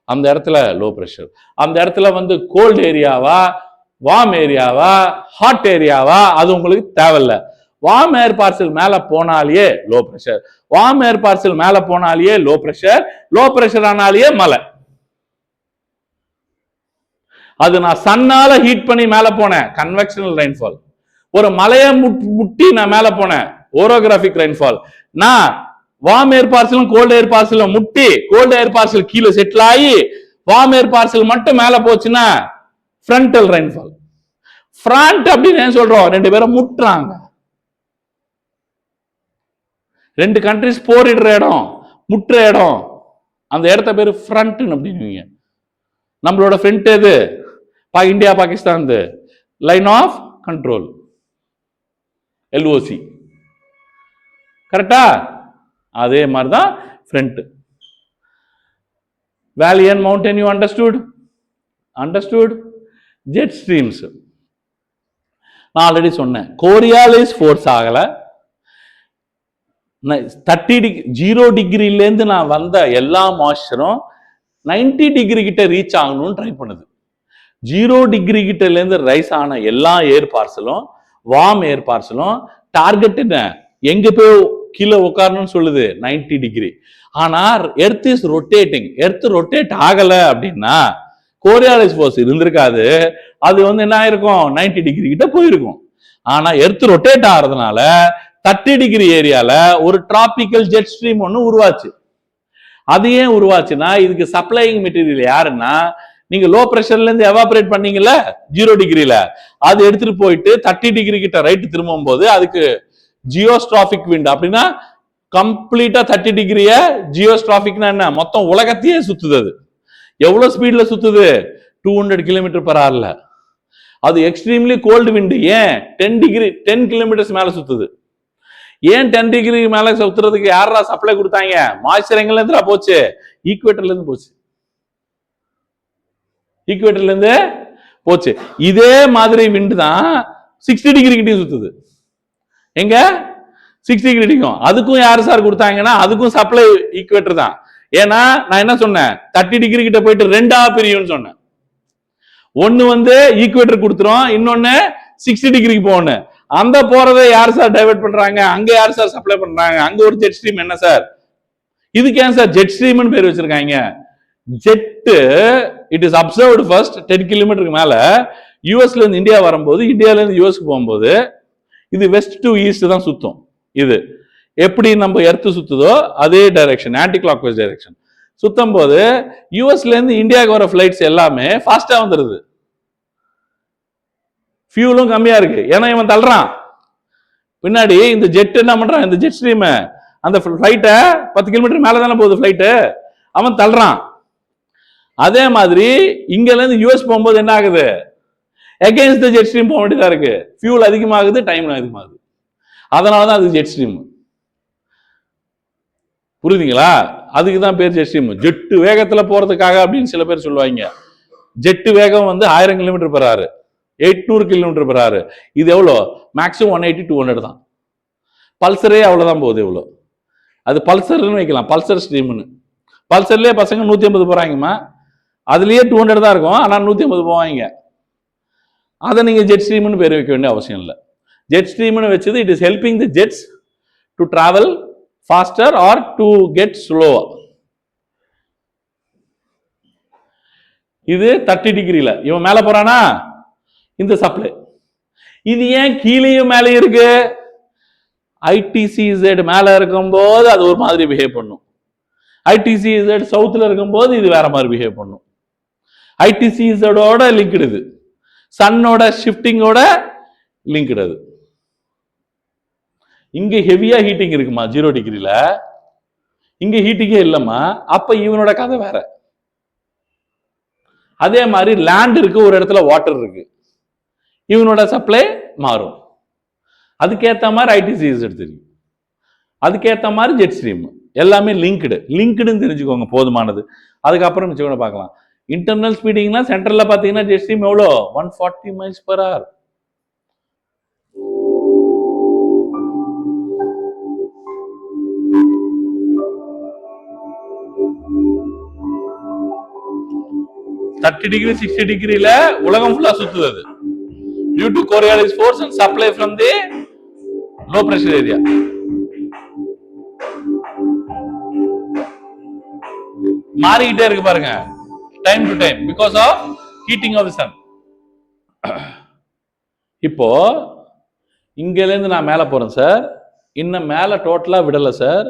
அந்த இடத்துல லோ பிரஷர். அந்த இடத்துல வந்து கோல்டு ஏரியாவா, வார்ம் ஏரியாவா, ஹாட் ஏரியாவா, அது உங்களுக்கு தேவையில்ல. வார்ம் ஏர் பார்சல் மேல போனாலேயே low pressure, warm air parcel மேல போனாலேயே லோ பிரஷர், லோ பிரஷர் ஆனாலேயே மழை. அது நான் சன்னால ஹீட் பண்ணி மேல போனேன், கன்வெக்ஷனல் ரெயின்ஃபால். ஒரு மலையை முட்டி நான் மேல போனேன், ஓரோகிராபிக் ரெயின்ஃபால். நான் வார்ம் ஏர் பார்சலும் கோல்டு ஏர் பார்சலும் முட்டி கோல்டு ஏர் பார்சல் கீழே செட்டில் ஆகி வார்ம் ஏர் பார்சல் மட்டும் மேல போச்சுன்னா ஃப்ரண்டல் ரெயின்ஃபால். ஃப்ரண்ட் அப்படின்னு சொல்றோம், ரெண்டு பேரும் முட்டுறாங்க. ரெண்டு கண்ட்ரிஸ் போரிடுற இடம், முட்டுற இடம், அந்த இடத்த பேரு ஃப்ரண்ட் அப்படின்னு. நம்மளோட ஃப்ரண்ட் எது? India Pakistan line of control, LOC. கரெக்டா? அதே மாதிரிதான் front. Valley and mountain you understood? Understood? Jet streams நான் ஆல்ரெடி சொன்னேன், கோரியாலிஸ் ஃபோர்ஸ் ஆகல. 0 டிகிரிலேருந்து நான் வந்த எல்லா மாய்ஸ்சரும் 90 டிகிரி கிட்ட ரீச் ஆகணும்னு ட்ரை பண்ணுது. 0 டிகிரி கிட்ட இருந்து ரைஸ் ஆன எல்லா ஏர் பார்சலும், வார்ம் ஏர் பார்சலும் டார்கெட் என்ன, எங்க போய் கீழே உட்காரணும்னு சொல்லுது, 90 டிகிரி. ஆனா earth is rotating. Earth rotate ஆகல அப்படின்னா கோரியாலிஸ் ஃபோர்ஸ் இருந்திருக்காது. அது என்ன ஆயிருக்கும், 90 டிகிரி கிட்ட போயிருக்கும். ஆனா எர்த் ரொட்டேட் ஆகிறதுனால 30 டிகிரி ஏரியால ஒரு டிராபிக்கல் ஜெட் ஸ்ட்ரீம் ஒன்று உருவாச்சு. அது ஏன் உருவாச்சுன்னா, இதுக்கு சப்ளையிங் மெட்டீரியல் யாருன்னா, நீங்க லோ பிரஷர்ல இருந்து எவாபரேட் பண்ணீங்கல்ல 0 டிகிரில, அது எடுத்துட்டு போயிட்டு 30 டிகிரி கிட்ட ரைட் திரும்பும் போது அதுக்கு ஜியோஸ்ட்ராபிக் விண்ட். அப்படின்னா கம்ப்ளீட்டா 30 டிகிரிய ஜியோஸ்ட்ராபிக்னா என்ன, மொத்தம் உலகத்தையே சுத்துது. அது எவ்வளவு ஸ்பீட்ல சுத்துது, 200 km/h. அது எக்ஸ்ட்ரீம்லி கோல்டு விண்ட். ஏன் 10 கிலோமீட்டர்ஸ் மேல சுத்துது. ஏன் 10 டிகிரி மேல சுத்துறதுக்கு யாரா சப்ளை கொடுத்தாங்க? மாய்ச்சர் எங்கல இருந்து போச்சு, ஈக்குவேட்டர்ல இருந்து போச்சு. ஈக்குவேட்டர்ல இருந்து போச்சு. இதே மாதிரி விண்ட் தான் 60 டிகிரி கிட்ட சுத்துது. எங்க 60 டிகிரிக்கும். அதுக்கும் யாரு சார் கொடுத்தாங்கன்னா, அதுக்கும் சப்ளை ஈக்குவேட்டர் தான். ஏன்னா நான் என்ன சொன்னேன், 30 டிகிரி கிட்ட போயிட்டு 2ஆ பிரியும்னு சொன்னேன். ஒன்னு ஈக்குவேட்டர் கொடுத்துரும், இன்னொன்னு 60 டிகிரிக்கு போகணும். அந்த போறதை யார் சார் டைவர்ட் பண்றாங்க, அங்க யார் சார் சப்ளை பண்றாங்க, அங்க ஒரு ஜெட் ஸ்ட்ரீம். என்ன சார் இதுக்கு ஏன் சார் ஜெட் ஸ்ட்ரீம்னு பேர் வச்சிருக்காங்க? Jet it is observed first 10 கிலோமீட்டருக்கு மேல யூஎஸ்ல இருந்து இந்தியா வரும்போது, இந்தியால இருந்து யூஎஸ்க்கு போகும்போது இது வெஸ்ட் டு ஈஸ்ட் தான் சுத்தும். இது எப்படி நம்ம எர்த்து சுத்துதோ அதே direction, anticlockwise direction சுத்தும் போது யூஎஸ்ல இருந்து இந்தியாவுக்கு வர பிளைட்ஸ் எல்லாமே ஃபாஸ்டா வந்துருது. ஃபியூலும் கம்மியா இருக்கு. ஏன்னா இவன் தள்ளுறான் பின்னாடி. இந்த ஜெட் என்ன பண்றான், இந்த ஜெட் ஸ்ட்ரீம் அந்த பிளைட்டை 10 கிலோமீட்டர் மேல தானே போகுது பிளைட்டு, அவன் தள்ளுறான். அதே மாதிரி இங்கல இருந்து யூஎஸ் போகும்போது என்ன ஆகுது, அகைன்ஸ்ட் தி ஜெட் ஸ்ட்ரீம் போக வேண்டியதா இருக்கு. ஃபியூல் அதிகமாகுது, டைம் அதிகமாகுது. அதனாலதான் அது ஜெட் ஸ்ட்ரீம். புரியுதுங்களா? அதுக்கு தான் பேர் ஜெட் ஸ்ட்ரீம். ஜெட்டு வேகத்துல போறதுக்காக அப்படின்னு சில பேர் சொல்லுவாங்க. ஜெட்டு வேகம் 1000 km/h, 800 km/h. இது எவ்வளோ, மேக்ஸிமம் 180-200 தான். பல்சரே அவ்வளவுதான் போகுது. எவ்வளோ அது பல்சர்னு வைக்கலாம், பல்சர் ஸ்ட்ரீம்னு. பல்சர்லயே பசங்க 150 போறாங்கம்மா, அதுலயே 200 தான் இருக்கும், ஆனா 150 போவாங்க. அதை நீங்க ஜெட் ஸ்ட்ரீம்னு பேர் வைக்க வேண்டிய அவசியம் இல்லை. ஜெட் ஸ்ட்ரீம்னு வச்சது it is helping the ஜெட்ஸ் to travel faster or to get slower. இது 30 டிகிரில இவன் மேல போறானா, இந்த சப்ளை. இது ஏன் கீழேயும் மேலே இருக்கு, ஐடிசிஇசட் மேல இருக்கும்போது அது ஒரு மாதிரி பிஹேவ் பண்ணும், ஐடிசிஇசட் சவுத்துல இருக்கும்போது இது வேற மாதிரி பிஹேவ் பண்ணும். ஐடிசிஇசடோட லிங்க்டு, இது சன்னோட ஷிஃப்டிங்கோட லிங்க்டு. அது இங்க ஹெவியா ஹீட்டிங் இருக்குமா 0 டிகிரில, இங்க ஹீட்டிங்கே இல்லம்மா. அப்ப இவனோட கதை வேற. அதே மாதிரி லேண்ட் இருக்கு, ஒரு இடத்துல வாட்டர் இருக்கு, இவனோட சப்ளை மாறும். அதுக்கேற்ற மாதிரி ஐடிசிஇசட் தெரியும், அதுக்கேற்ற மாதிரி ஜெட் ஸ்ட்ரீம். எல்லாமே லிங்க்டுன்னு தெரிஞ்சுக்கோங்க, போதுமானது. அதுக்கப்புறம் மிச்சம் பார்க்கலாம். இன்டர்னல் ஸ்பீடிங்னா சென்ட்ரல்ல பாத்தீங்கன்னா ஜெட் ஸ்ட்ரீம் எவ்வளோ, 140 miles/hour. டிகிரி 60 டிகிரில உலகம் ஃபுல்லா சுத்துது. Due to Coriolis force and supply from the low pressure area. மாறிக்கிட்டே இருக்கு பாருங்க, time to time, because of heating of the sun. இப்போ இங்கல இருந்து நான் மேல போறேன் சார், இன்னும் மேல டோட்டலா விடல சார்,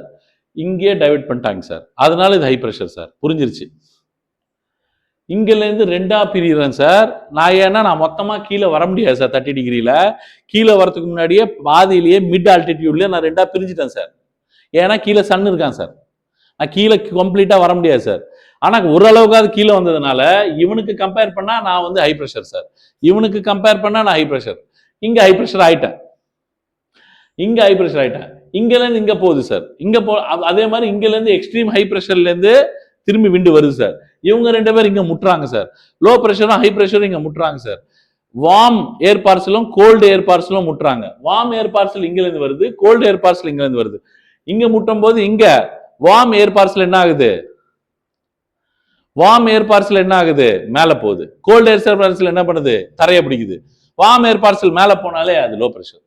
இங்கே டைவர்ட் பண்ணிட்டாங்க சார். அதனால இது ஹை பிரஷர் சார். புரிஞ்சிருச்சு? இங்கல இருந்து 2ஆ பிரிகிறேன் சார். நான் மொத்தமா கீழே வர முடியாது சார். 30 டிகிரில கீழே வரதுக்கு முன்னாடியே பாதியிலேயே மிட் ஆல்டிடியூட்ல நான் 2ஆ பிரிஞ்சுட்டேன் சார். ஏன்னா கீழே சன் இருக்கான் சார், நான் கீழே கம்ப்ளீட்டா வர முடியாது சார். ஆனா ஓரளவுக்காவது கீழே வந்ததுனால இவனுக்கு கம்பேர் பண்ணா நான் ஹை பிரஷர் சார், இவனுக்கு கம்பேர் பண்ணா நான் ஹை பிரஷர். இங்க ஹை பிரஷர் ஆயிட்டேன், இங்க ஹை பிரஷர் ஆயிட்டேன். இங்கல இருந்து இங்க போகுது சார், இங்க அதே மாதிரி இங்கல இருந்து எக்ஸ்ட்ரீம் ஹை பிரஷர்ல இருந்து திரும்பி விண்டு வருது சார். இவங்க 2 பேர் இங்க முட்டுறாங்க சார். லோ பிரஷரும் ஹை பிரஷரும் இங்க முட்டுறாங்க சார். வார்ம் ஏர் பார்சலும் கோல்டு ஏர் பார்சலும் முட்டுறாங்க. வார்ம் ஏர் பார்சல் இங்க இருந்து வருது, கோல்டு ஏர் பார்சல் இங்க இருந்து வருது. இங்க முட்டும் போது இங்க வார்ம் ஏர் பார்சல் என்ன ஆகுது? வார்ம் ஏர் பார்சல் என்ன ஆகுது? மேல போகுது. கோல்டு ஏர் பார்சல் என்ன பண்ணுது? தரைய பிடிக்குது. வார்ம் ஏர் பார்சல் மேல போனாலே அது low pressure.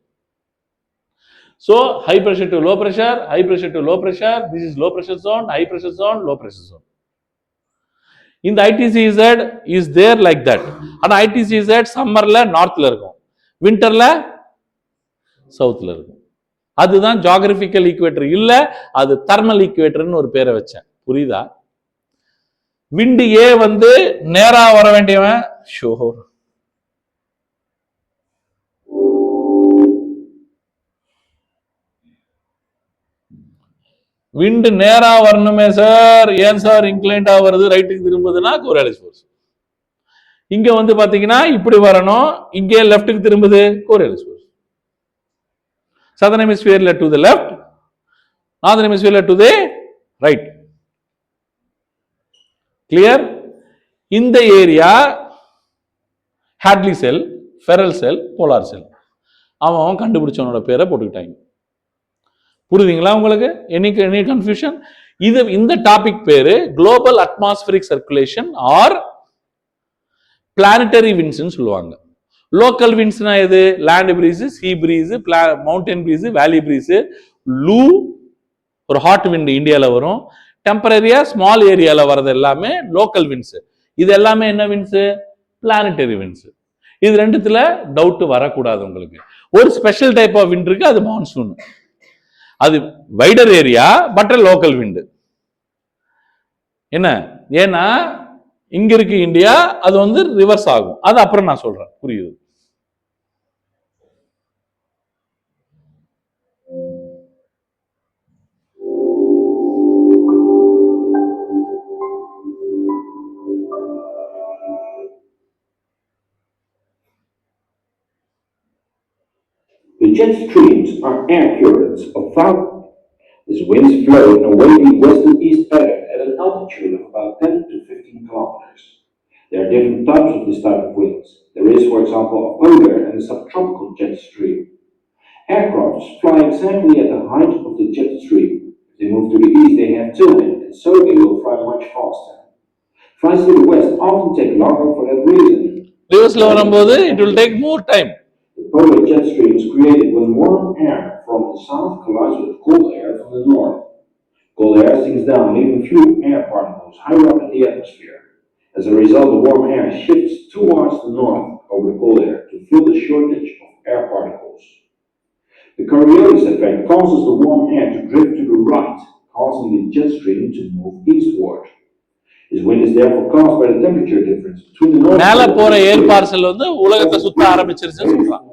So high pressure to low pressure, high pressure to low pressure, this is low pressure zone, high pressure zone, low pressure zone. In the ITCZ is there like that. ஆனா ITCZ சம்மர்ல நார்த்ல இருக்கும், விண்டர்ல சவுத்ல இருக்கும். அதுதான் ஜியோகிராபிக்கல் ஈக்குவேட்டர் இல்ல, அது தெர்மல் ஈக்குவேட்டர்னு ஒரு பேரை வச்சேன். புரியுதா? விண்டு ஏ வந்து நேரா வர வேண்டியவன் ஷோர், விண்டு நேரா வரணுமே சார். ஏன் சார் இன்க்ளைண்டா வருது, ரைட்டுக்கு திரும்புதுன்னா கோரியாலிஸ் ஃபோர்ஸ். இங்க வந்து பாத்தீங்கன்னா இப்படி வரணும், இங்கே லெஃப்ட்டுக்கு திரும்புது கோரியாலிஸ் ஃபோர்ஸ். சதர்ன் ஹெமிஸ்பியர்ல டு தி லெஃப்ட், நார்தர்ன் ஹெமிஸ்பியர்ல டு தி ரைட். கிளியர்? இந்த area Hadley cell, Ferrel cell, polar cell. அவன் கண்டுபிடிச்சவனோட பேரை போட்டுக்கிட்டாங்க. புரியுதுங்களா உங்களுக்கு? Any confusion? இது இந்த டாபிக் பேரு global atmospheric circulation or planetary winds சொல்லுவாங்க. லோக்கல் விண்ட்ஸ்னா எது? Land breeze, sea breeze, mountain breeze, valley breeze, loo ஒரு ஹாட் விண்ட் இந்தியால வரும். டெம்பரரியா ஸ்மால் ஏரியால வர்றது எல்லாமே லோக்கல் விண்ட்ஸ். இது எல்லாமே என்ன விண்ட்ஸ்? Planetary winds. இது ரெண்டுத்துல டவுட் வரக்கூடாது உங்களுக்கு. ஒரு ஸ்பெஷல் டைப் ஆஃப் விண்ட் இருக்கு, அது மான்சூன். அது வைடர் ஏரியா பட் லோக்கல் விண்டு. என்ன? ஏன்னா இங்க இருக்கு இந்தியா, அது வந்து ரிவர்ஸ் ஆகும். அது அப்புறம் நான் சொல்றேன், புரியுது? The jet streams are air currents of foul. These winds flow in a wavy west to east pattern at an altitude of about 10 to 15 kilometers. There are different types of this type of winds. There is, for example, a polar and a subtropical jet stream. Aircrafts fly exactly at the height of the jet stream. If they move to the east, they have tailwind, and so they will fly much faster. Flights to the west often take longer for that reason. It will take more time. The polar jet stream is created when warm air from the south collides with cold air from the north. Cold air sinks down, leaving few air particles higher up in the atmosphere. As a result, the warm air shifts towards the north over the cold air to fill the shortage of air particles. The Coriolis effect causes the warm air to drift to the right, causing the jet stream to move eastward. This wind is therefore caused by the temperature difference between the north மேல போற ஏர் பார்சல் வந்து உலகத்தை சுத்த ஆரம்பிச்சிருச்சுன்னு சொல்றாங்க.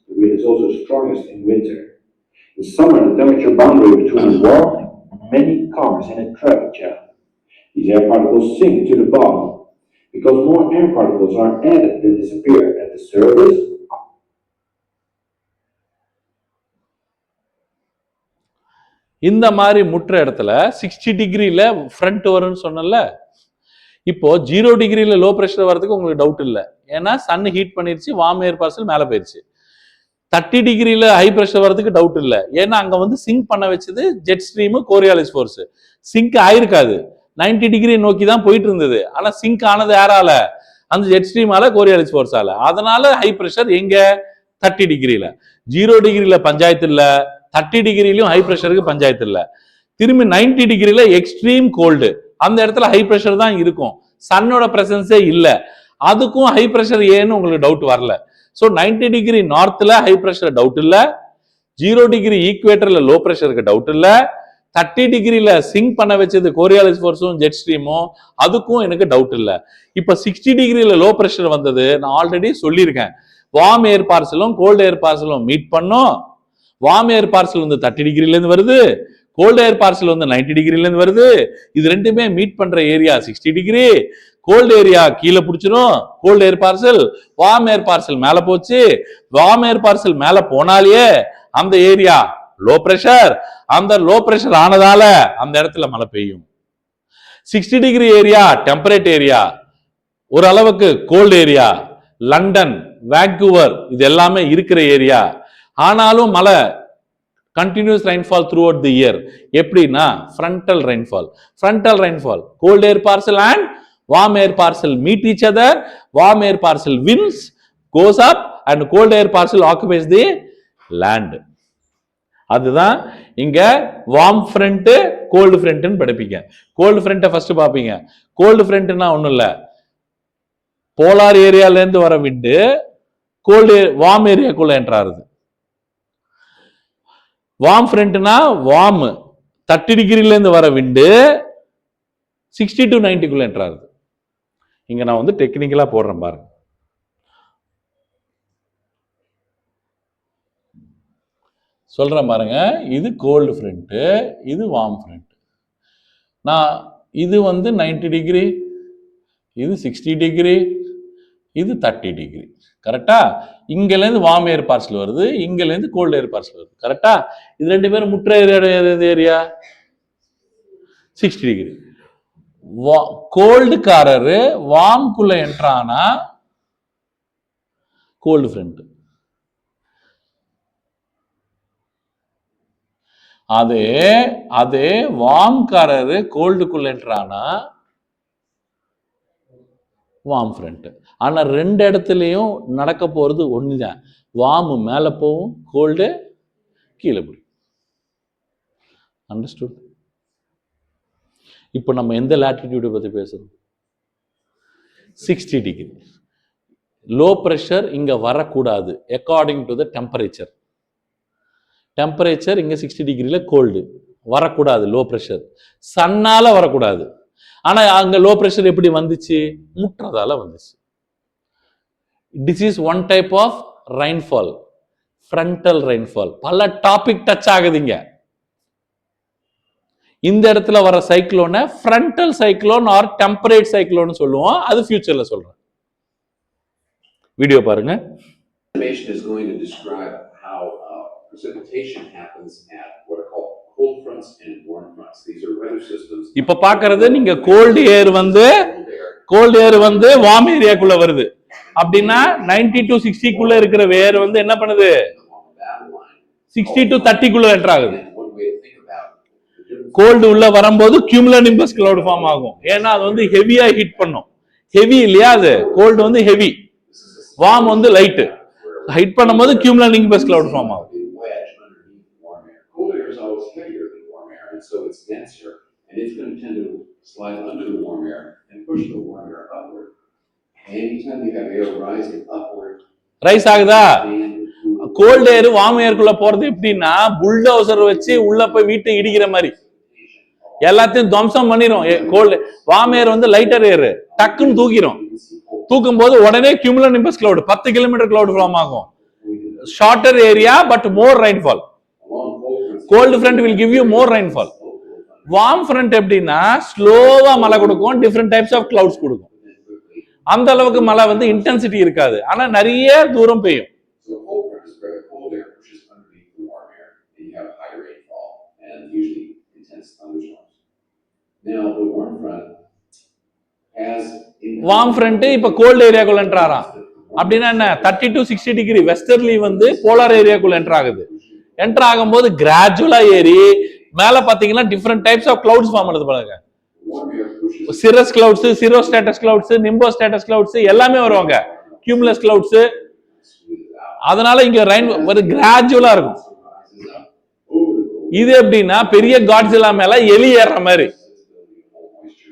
The wind is also strongest in winter. In summer, the temperature boundary between the warm and many cars in a traffic jam. These air particles sink to the bottom. Because more air particles are added, they disappear at the surface. இந்த மாதிரி முற்ற இடத்துல 60 டிகிரில ஃப்ரண்ட் வரும்னு சொன்னல. இப்போ 0 டிகிரில லோ பிரஷர் வரதுக்கு உங்களுக்கு டவுட் இல்லை. ஏன்னா சன் ஹீட் பண்ணிருச்சு, வார்ம் ஏர் பார்சல் மேல போயிருச்சு. 30 டிகிரில ஹை பிரஷர் வரதுக்கு டவுட் இல்லை. ஏன்னா அங்க வந்து சிங்க் பண்ண வச்சது jet stream, Coriolis force. Sink ஆயிருக்காது, 90 டிகிரி நோக்கி தான் போயிட்டு இருந்தது. ஆனா சிங்க் ஆனது யாரால? அந்த ஜெட் ஸ்ட்ரீமால, கோரியாலிஸ் ஃபோர்ஸால. அதனால ஹை பிரஷர் எங்க? 30 டிகிரில. 0 டிகிரில பஞ்சாயத்து இல்ல, 30 டிகிரிலையும் ஹை பிரஷருக்கு பஞ்சாயத்து இல்ல. திரும்பி 90 டிகிரில எக்ஸ்ட்ரீம் கோல்டு, அந்த இடத்துல ஹை பிரஷர் தான் இருக்கும், சன்னோட பிரசன்ஸே இல்ல. அதுக்கும் ஹை பிரஷர் ஏன்னு உங்களுக்கு டவுட் வரல. ஸோ 90 டிகிரி நார்த்ல ஹை பிரஷர் டவுட் இல்ல, 0 டிகிரி ஈக்குவேட்டர்ல லோ பிரஷருக்கு டவுட் இல்ல, 30 டிகிரில சிங்க் பண்ண வச்சது கோரியாலிஸ் ஃபோர்ஸும் ஜெட் ஸ்ட்ரீமும், அதுக்கும் எனக்கு டவுட் இல்ல. இப்ப 60 டிகிரில லோ பிரஷர் வந்தது நான் ஆல்ரெடி சொல்லியிருக்கேன். வார்ம் ஏர் பார்சலும் கோல்டு ஏர் பார்சலும் மீட் பண்ணும். வார்ம் ஏர் பார்சல் வந்து 30 டிகிரில இருந்து வருது, கோல்டு ஏர் பார்சல் வந்து 90 டிகிரில இருந்து வருது. இது ரெண்டுமே மீட் பண்ற ஏரியா 60 டிகிரி. கோல்டு ஏரியா கீழே பிடிச்சிரும், gold air parcel. Warm air parcel மேல போச்சு, வார்ம் ஏர் பார்சல் மேல போனாலேயே அந்த ஏரியா லோ பிரஷர். அந்த லோ பிரஷர் ஆனதால அந்த இடத்துல மழை பெய்யும். 60 டிகிரி ஏரியா டெம்பரேட் ஏரியா, ஒரு அளவுக்கு கோல்டு ஏரியா, லண்டன், வான்கூவர் இது எல்லாமே இருக்கிற ஏரியா. ஆனாலும் மழை continuous rainfall throughout the year. எப்படின்னா frontal rainfall. Frontal rainfall, cold air parcel and warm air parcel meet each other. Warm air parcel winds goes up and cold air parcel occupies the land. அதுதான் இங்க வார்ம் ஃப்ரண்ட் கோல்டு ஃப்ரண்ட்னு படிப்பீங்க. கோல்டு ஃப்ரண்ட்டை ஃபர்ஸ்ட் பார்ப்பீங்க. கோல்டு ஃப்ரண்ட்னா ஒன்றும் இல்லை, போலார் ஏரியால இருந்து வர விண்டு கோல்டு வார்ம் ஏரியாக்குள்ள என்ட்ராருது. வார்ம் ஃப்ரண்ட்னா வார்ம் 30 டிகிரில இருந்து வர விண்டு 60 to 90 என்ட்ராருது. இங்க நான் வந்து டெக்னிக்கலா போடுறேன் பாருங்க. சொல்றேன் பாருங்க. இது கோல்டு ஃப்ரண்ட், இது வார்ம் ஃப்ரண்ட். நான் இது வந்து 90 டிகிரி, இது 60 டிகிரி, இது 30 டிகிரி. கரெக்டா? இங்கிலேருந்து வார்ம் ஏர் பார்சல் வருது, இங்கிலேருந்து கோல்டு ஏர் பார்சல் வருது. கரெக்டா? இது ரெண்டு பேரும் முற்ற ஏரியா 60 டிகிரி. கோல்டுக்காரரு வார்ம்குள்ள என்ட்ரானா கோல்டு ஃப்ரண்ட். அதே வார்ம்காரரு கோல்டுக்குள்ள என்ட்ரானா வார்ம் ஃப்ரண்ட். ஆனா ரெண்டு இடத்துலயும் நடக்க போறது ஒண்ணுதான். வார்ம் மேல போகும், கோல்டு கீழே போடும். அண்டர்ஸ்டுட்? இப்போ நம்ம எந்த லாட்டிடியூடை பத்தி பேசுறோம்? 60 டிகிரி. லோ பிரஷர் இங்க வரக்கூடாது according to the temperature. Temperature இங்க 60 டிகிரில கோல்டு வரக்கூடாது, லோ பிரஷர் சன்னால வரக்கூடாது. ஆனா அங்க லோ பிரஷர் எப்படி வந்துச்சு? முற்றதால வந்துச்சு. This is one type of rainfall, frontal rainfall. பல டாபிக் டச் ஆகுதுங்க. இந்த இடத்துல வர சைக்ளோனை frontal cyclone or temperate cyclone சொல்லுவோம். அது ஃபியூச்சர்ல சொல்றேன். வீடியோ பாருங்க. Animation is going to describe how precipitation happens at what are called cold fronts and warm fronts. These are weather systems. இப்ப பாக்குறது நீங்க கோல்டு ஏர் வந்து வார்ம் ஏரியாக்குள்ள வருது அப்படின்னா 90 to 60 குள்ள இருக்கிற ஏர் வந்து என்ன பண்ணுது? 60 to 30 குள்ள என்டர் ஆகுது. கோல்டு உள்ள வரும்போது கியூமுலோனிம்பஸ் கிளவுட் ஃபார்ம் ஆகும். ஏன்னா அது வந்து ஹெவியா ஹீட் பண்ணும். ஹெவி இல்லையா? அது கோல்டு வந்து ஹெவி, வார்ம் வந்து லைட். ஹீட் பண்ணும்போது கியூமுலோனிம்பஸ் கிளவுட் ஃபார்ம் ஆகும். So it's denser, and it's going to tend to slide under the warm air and push the warm air upward. Anytime you have air rising upward, rice ஆகுதா? கோல்டு ஏர் வார்ம் ஏருக்குள்ள போறது எப்படின்னா புல்டோசர் வச்சு உள்ள போய் வீட்டை இடிக்கிற மாதிரி எல்லாத்தையும் துவம்சம் பண்ணிரும். கோல்டு வார்ம் ஏர் வந்து லைட்டர் ஏர் டக்குன்னு தூக்கிரும். தூக்கும் போது உடனே கியூமுலோனிம்பஸ் கிளவுட் 10 கிலோமீட்டர் கிளவுட் ஃபார்ம் ஆகும். Shorter area but more rainfall. Gold front will give you more rainfall. Warm front எப்படின்னா ஸ்லோவா மழை கொடுக்கும், டிஃபரெண்ட் டைப்ஸ் ஆஃப் கிளவுட்ஸ் கொடுக்கும். அந்த அளவுக்கு மழை வந்து இன்டென்சிட்டி இருக்காது, ஆனா நிறைய தூரம் பெய்யும். so the cold front is where the cold air pushes underneath the warm air, and you have high rainfall and usually intense thunderstorms. Now the warm front has warm front இப்ப கோல்டு ஏரியாக்குள்ள என்டர் ஆறான். அப்படின்னா என்ன? 30 to 60 டிகிரி வெஸ்டர்லி வந்து போலார் ஏரியாக்குள்ள என்டர் ஆகுது. என்டர் ஆகும்போது கிராஜுவலா ஏறி மேல பாத்தீங்கன்னா different types of clouds form பண்ணுது பாருங்க. Cirrus clouds, cirrostratus clouds, nimbostratus clouds எல்லாமே வருவாங்க. Cumulus clouds. அதனால இங்க ரெயின் ஒரு கிராஜுவலா இருக்கும். இது எப்படின்னா பெரிய காட்ஸில்லா மேல எலி ஏறுற மாதிரி.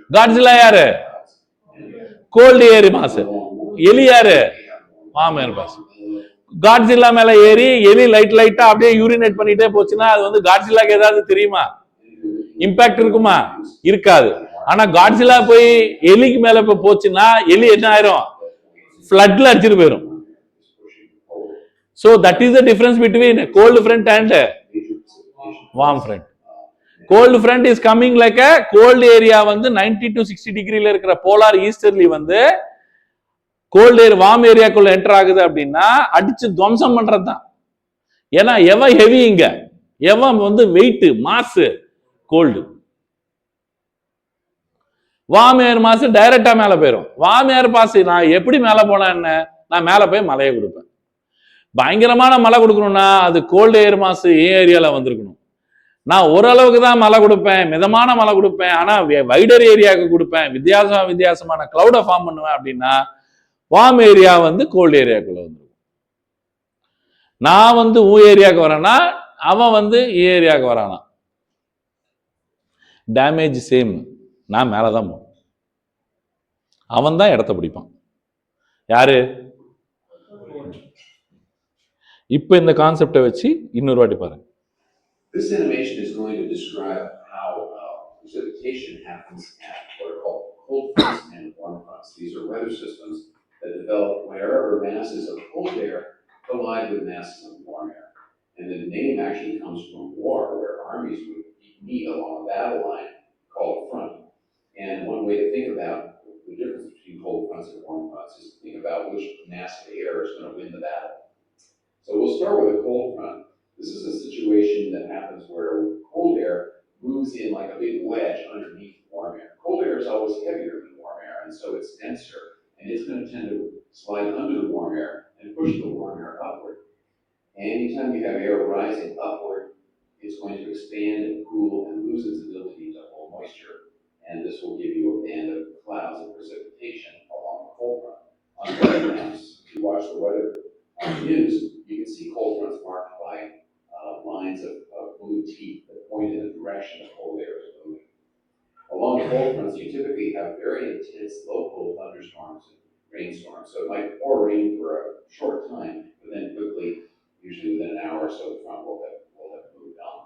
காட்ஸில்லா யாரு? கோல்டு ஏரி மாஸ். எலி யாரு? வார்ம் ஏர் மாஸ். காட்ஸில்லா மேல ஏறி எலி லைட்டா அப்படியே யூரினேட் பண்ணிட்டே போச்சுன்னா அது வந்து காட்ஸில்லாக்கு ஏதாவது தெரியுமா? இம்பாக்ட் இருக்குமா? இருக்காது. ஆனா காட்ஸில்லா போய் எலிக்கு மேல போச்சுன்னா எலி என்ன ஆயிரும்? ஃப்ளட்ல அடிச்சிட்டு போயிரும். So that is the difference between cold front and warm front. Cold front is coming like a cold area வந்து 90 to 60 டிகிரில இருக்கிற போலார் ஈஸ்டர்லி வந்து கோல்டு ஏர் வார்ம் ஏரியாக்குள்ள என்டர் ஆகுது அப்படின்னா அடிச்சு துவம்சம் பண்றதுதான். ஏன்னா எவன் ஹெவி இங்க, எவன் வந்து வெயிட் மாஸ் கோல்டு. வார்ம் ஏர் மாசு டைரக்டா மேல போயிடும். வார்ம் ஏர் பாஸ் நான் எப்படி மேல போனா என்ன, நான் மேல போய் மழையை கொடுப்பேன். பயங்கரமான மழை கொடுக்கணும்னா அது கோல்டு ஏர் மாசு ஏரியால வந்திருக்கணும். நான் ஓரளவுக்கு தான் மழை கொடுப்பேன், மிதமான மழை கொடுப்பேன், ஆனா வைடர் ஏரியாவுக்கு கொடுப்பேன், வித்தியாசமான கிளவுட ஃபார்ம் பண்ணுவேன் அப்படின்னா வார்ம் ஏரியா வந்து கோல்டு ஏரியாக்குள்ள வந்துடும். நான் வந்து ஊ ஏரியாவுக்கு வரேன்னா அவன் வந்து ஏரியாவுக்கு வரானா, டேமேஜ் சேம். நான் மேலதான் போவேன், அவன் தான் இடத்த பிடிப்பான். யாரு? இப்ப இந்த கான்செப்டை வச்சு இன்னொரு வாட்டி பாருங்க. This animation is going to describe how precipitation happens at what are called cold fronts and warm fronts. These are weather systems that develop wherever masses of cold air collide with masses of warm air. And the name actually comes from war, where armies would meet along a battle line called a front. And one way to think about the difference between cold fronts and warm fronts is to think about which mass of air is going to win the battle. So we'll start with a cold front. This is a situation that happens where cold air moves in like a big wedge underneath warm air. Cold air is always heavier than warm air, and so it's denser, and it's going to tend to slide under the warm air and push the warm air upward. Anytime you have air rising upward, it's going to expand and cool and lose its ability to hold moisture, and this will give you a band of clouds and precipitation along the cold front. On weather maps, if you watch the weather news, you can see cold fronts marked by lines of blue teeth that point in the direction the cold air is moving. Along the cold fronts, you typically have very intense local thunderstorms and rainstorms. So it might pour rain for a short time, but then quickly, usually within an hour or so, the front will have moved on.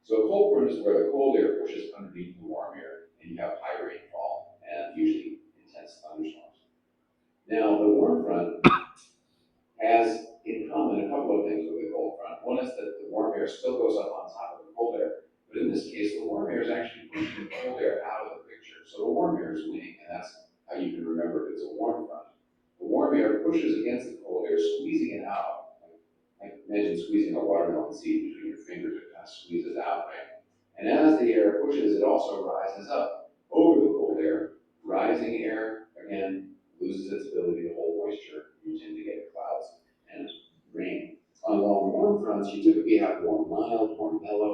So a cold front is where the cold air pushes underneath the warm air, and you have high rainfall and usually intense thunderstorms. Now, the warm front has in common a couple of things with the cold front. One is that the warm air still goes up on top of the cold air, but in this case, the warm air is actually pushing the cold air out of the picture. So the warm air is winning, and that's how you can remember it's a warm front. The warm air pushes against the cold air, squeezing it out. Like imagine squeezing a watermelon seed between your fingers, it kind of squeezes out, right? And as the air pushes, it also rises up over the cold air. Rising air, again, loses its ability to hold moisture. You tend to get clouds and rain. Along warm fronts, you typically have more mild, more mellow,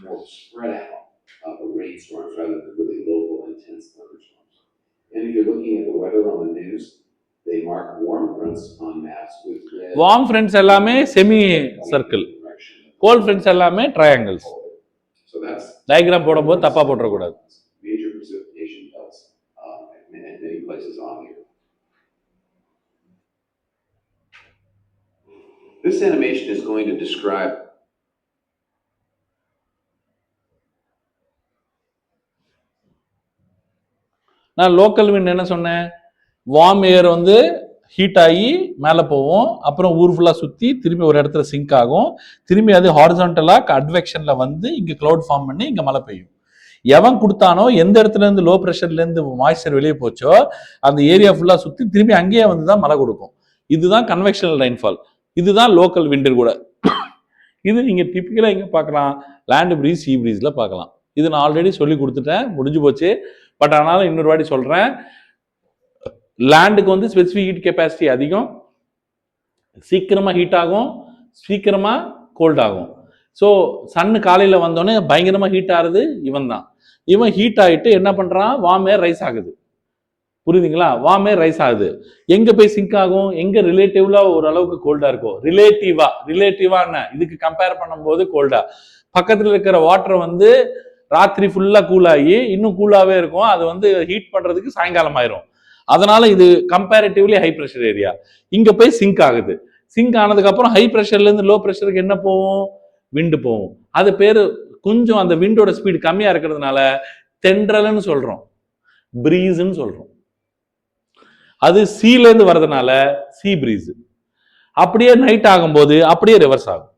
more spread out rainstorms rather than really local intense thunderstorms. And if you're looking at the weather on the news, they mark warm fronts on maps with red. Warm fronts எல்லாமே செமி சர்க்கிள், கோல்ட் ஃப்ரண்ட்ஸ் எல்லாமே ட்ரையாங்கிள்ஸ். So that's டயக்ராம் போடும்போது தப்பா போட்டுற கூடாது. Major precipitation belts in many places on here. This animation is going to describe நான் லோக்கல் விண்ட் என்ன சொன்னேன், வார்ம் ஏர் வந்து ஹீட் ஆகி மேலே போகும், அப்புறம் ஊர் ஃபுல்லாக சுற்றி திரும்பி ஒரு இடத்துல சிங்க் ஆகும், திரும்பி அது ஹாரிசான்டலாக அட்வெக்ஷனில் வந்து இங்கே க்ளவுட் ஃபார்ம் பண்ணி இங்கே மழை பெய்யும். எவன் கொடுத்தானோ எந்த இடத்துல இருந்து லோ ப்ரெஷர்லேருந்து மாய்ஸ்சர் வெளியே போச்சோ அந்த ஏரியா ஃபுல்லாக சுற்றி திரும்பி அங்கேயே வந்து தான் மழை கொடுக்கும். இதுதான் கன்வெக்ஷனல் ரெயின்ஃபால், இதுதான் லோக்கல் விண்டு கூட. இது நீங்கள் டிப்பிக்கலாக எங்கே பார்க்கலாம், லேண்ட் ப்ரீஸ், சீ ப்ரீஸில் பார்க்கலாம். இது நான் ஆல்ரெடி சொல்லி கொடுத்துட்டேன், முடிஞ்சு போச்சு. பட் ஆனாலும் இன்னொரு வாட்டி சொல்கிறேன், லேண்டுக்கு வந்து ஸ்பெசிஃபிக் ஹீட் கெப்பாசிட்டி அதிகம், சீக்கிரமாக ஹீட் ஆகும், சீக்கிரமாக கோல்ட் ஆகும். ஸோ சன்னு காலையில் வந்தோடனே பயங்கரமாக ஹீட் ஆகுது இவன் தான். இவன் ஹீட் ஆகிட்டு என்ன பண்ணுறான், வார்ம் ஏர் ரைஸ் ஆகுது. புரியுதுங்களா? வார்ம் ஏர் ரைஸ் ஆகுது. எங்கே போய் சிங்க் ஆகும், எங்கே ரிலேட்டிவ்ல ஓரளவுக்கு கோல்டாக இருக்கும், ரிலேட்டிவா என்ன இதுக்கு கம்பேர் பண்ணும்போது கோல்டா. பக்கத்தில் இருக்கிற வாட்டர் வந்து ராத்திரி ஃபுல்லாக கூலாகி இன்னும் கூலாகவே இருக்கும், அது வந்து ஹீட் பண்ணுறதுக்கு சாயங்காலம் ஆயிரும். அதனால இது கம்பேரிட்டிவ்லி ஹை ப்ரெஷர் ஏரியா. இங்கே போய் சிங்க் ஆகுது. சிங்க் ஆனதுக்கப்புறம் ஹை ப்ரெஷர்லேருந்து லோ ப்ரெஷருக்கு என்ன போகும், விண்டு போகும். அது பேர் கொஞ்சம் அந்த விண்டோட ஸ்பீடு கம்மியாக இருக்கிறதுனால தென்றல்னு சொல்கிறோம், ப்ரீஸ்ன்னு சொல்கிறோம். அது சீலேருந்து வர்றதுனால சீ ப்ரீஸ். அப்படியே நைட் ஆகும்போது அப்படியே ரிவர்ஸ் ஆகும்.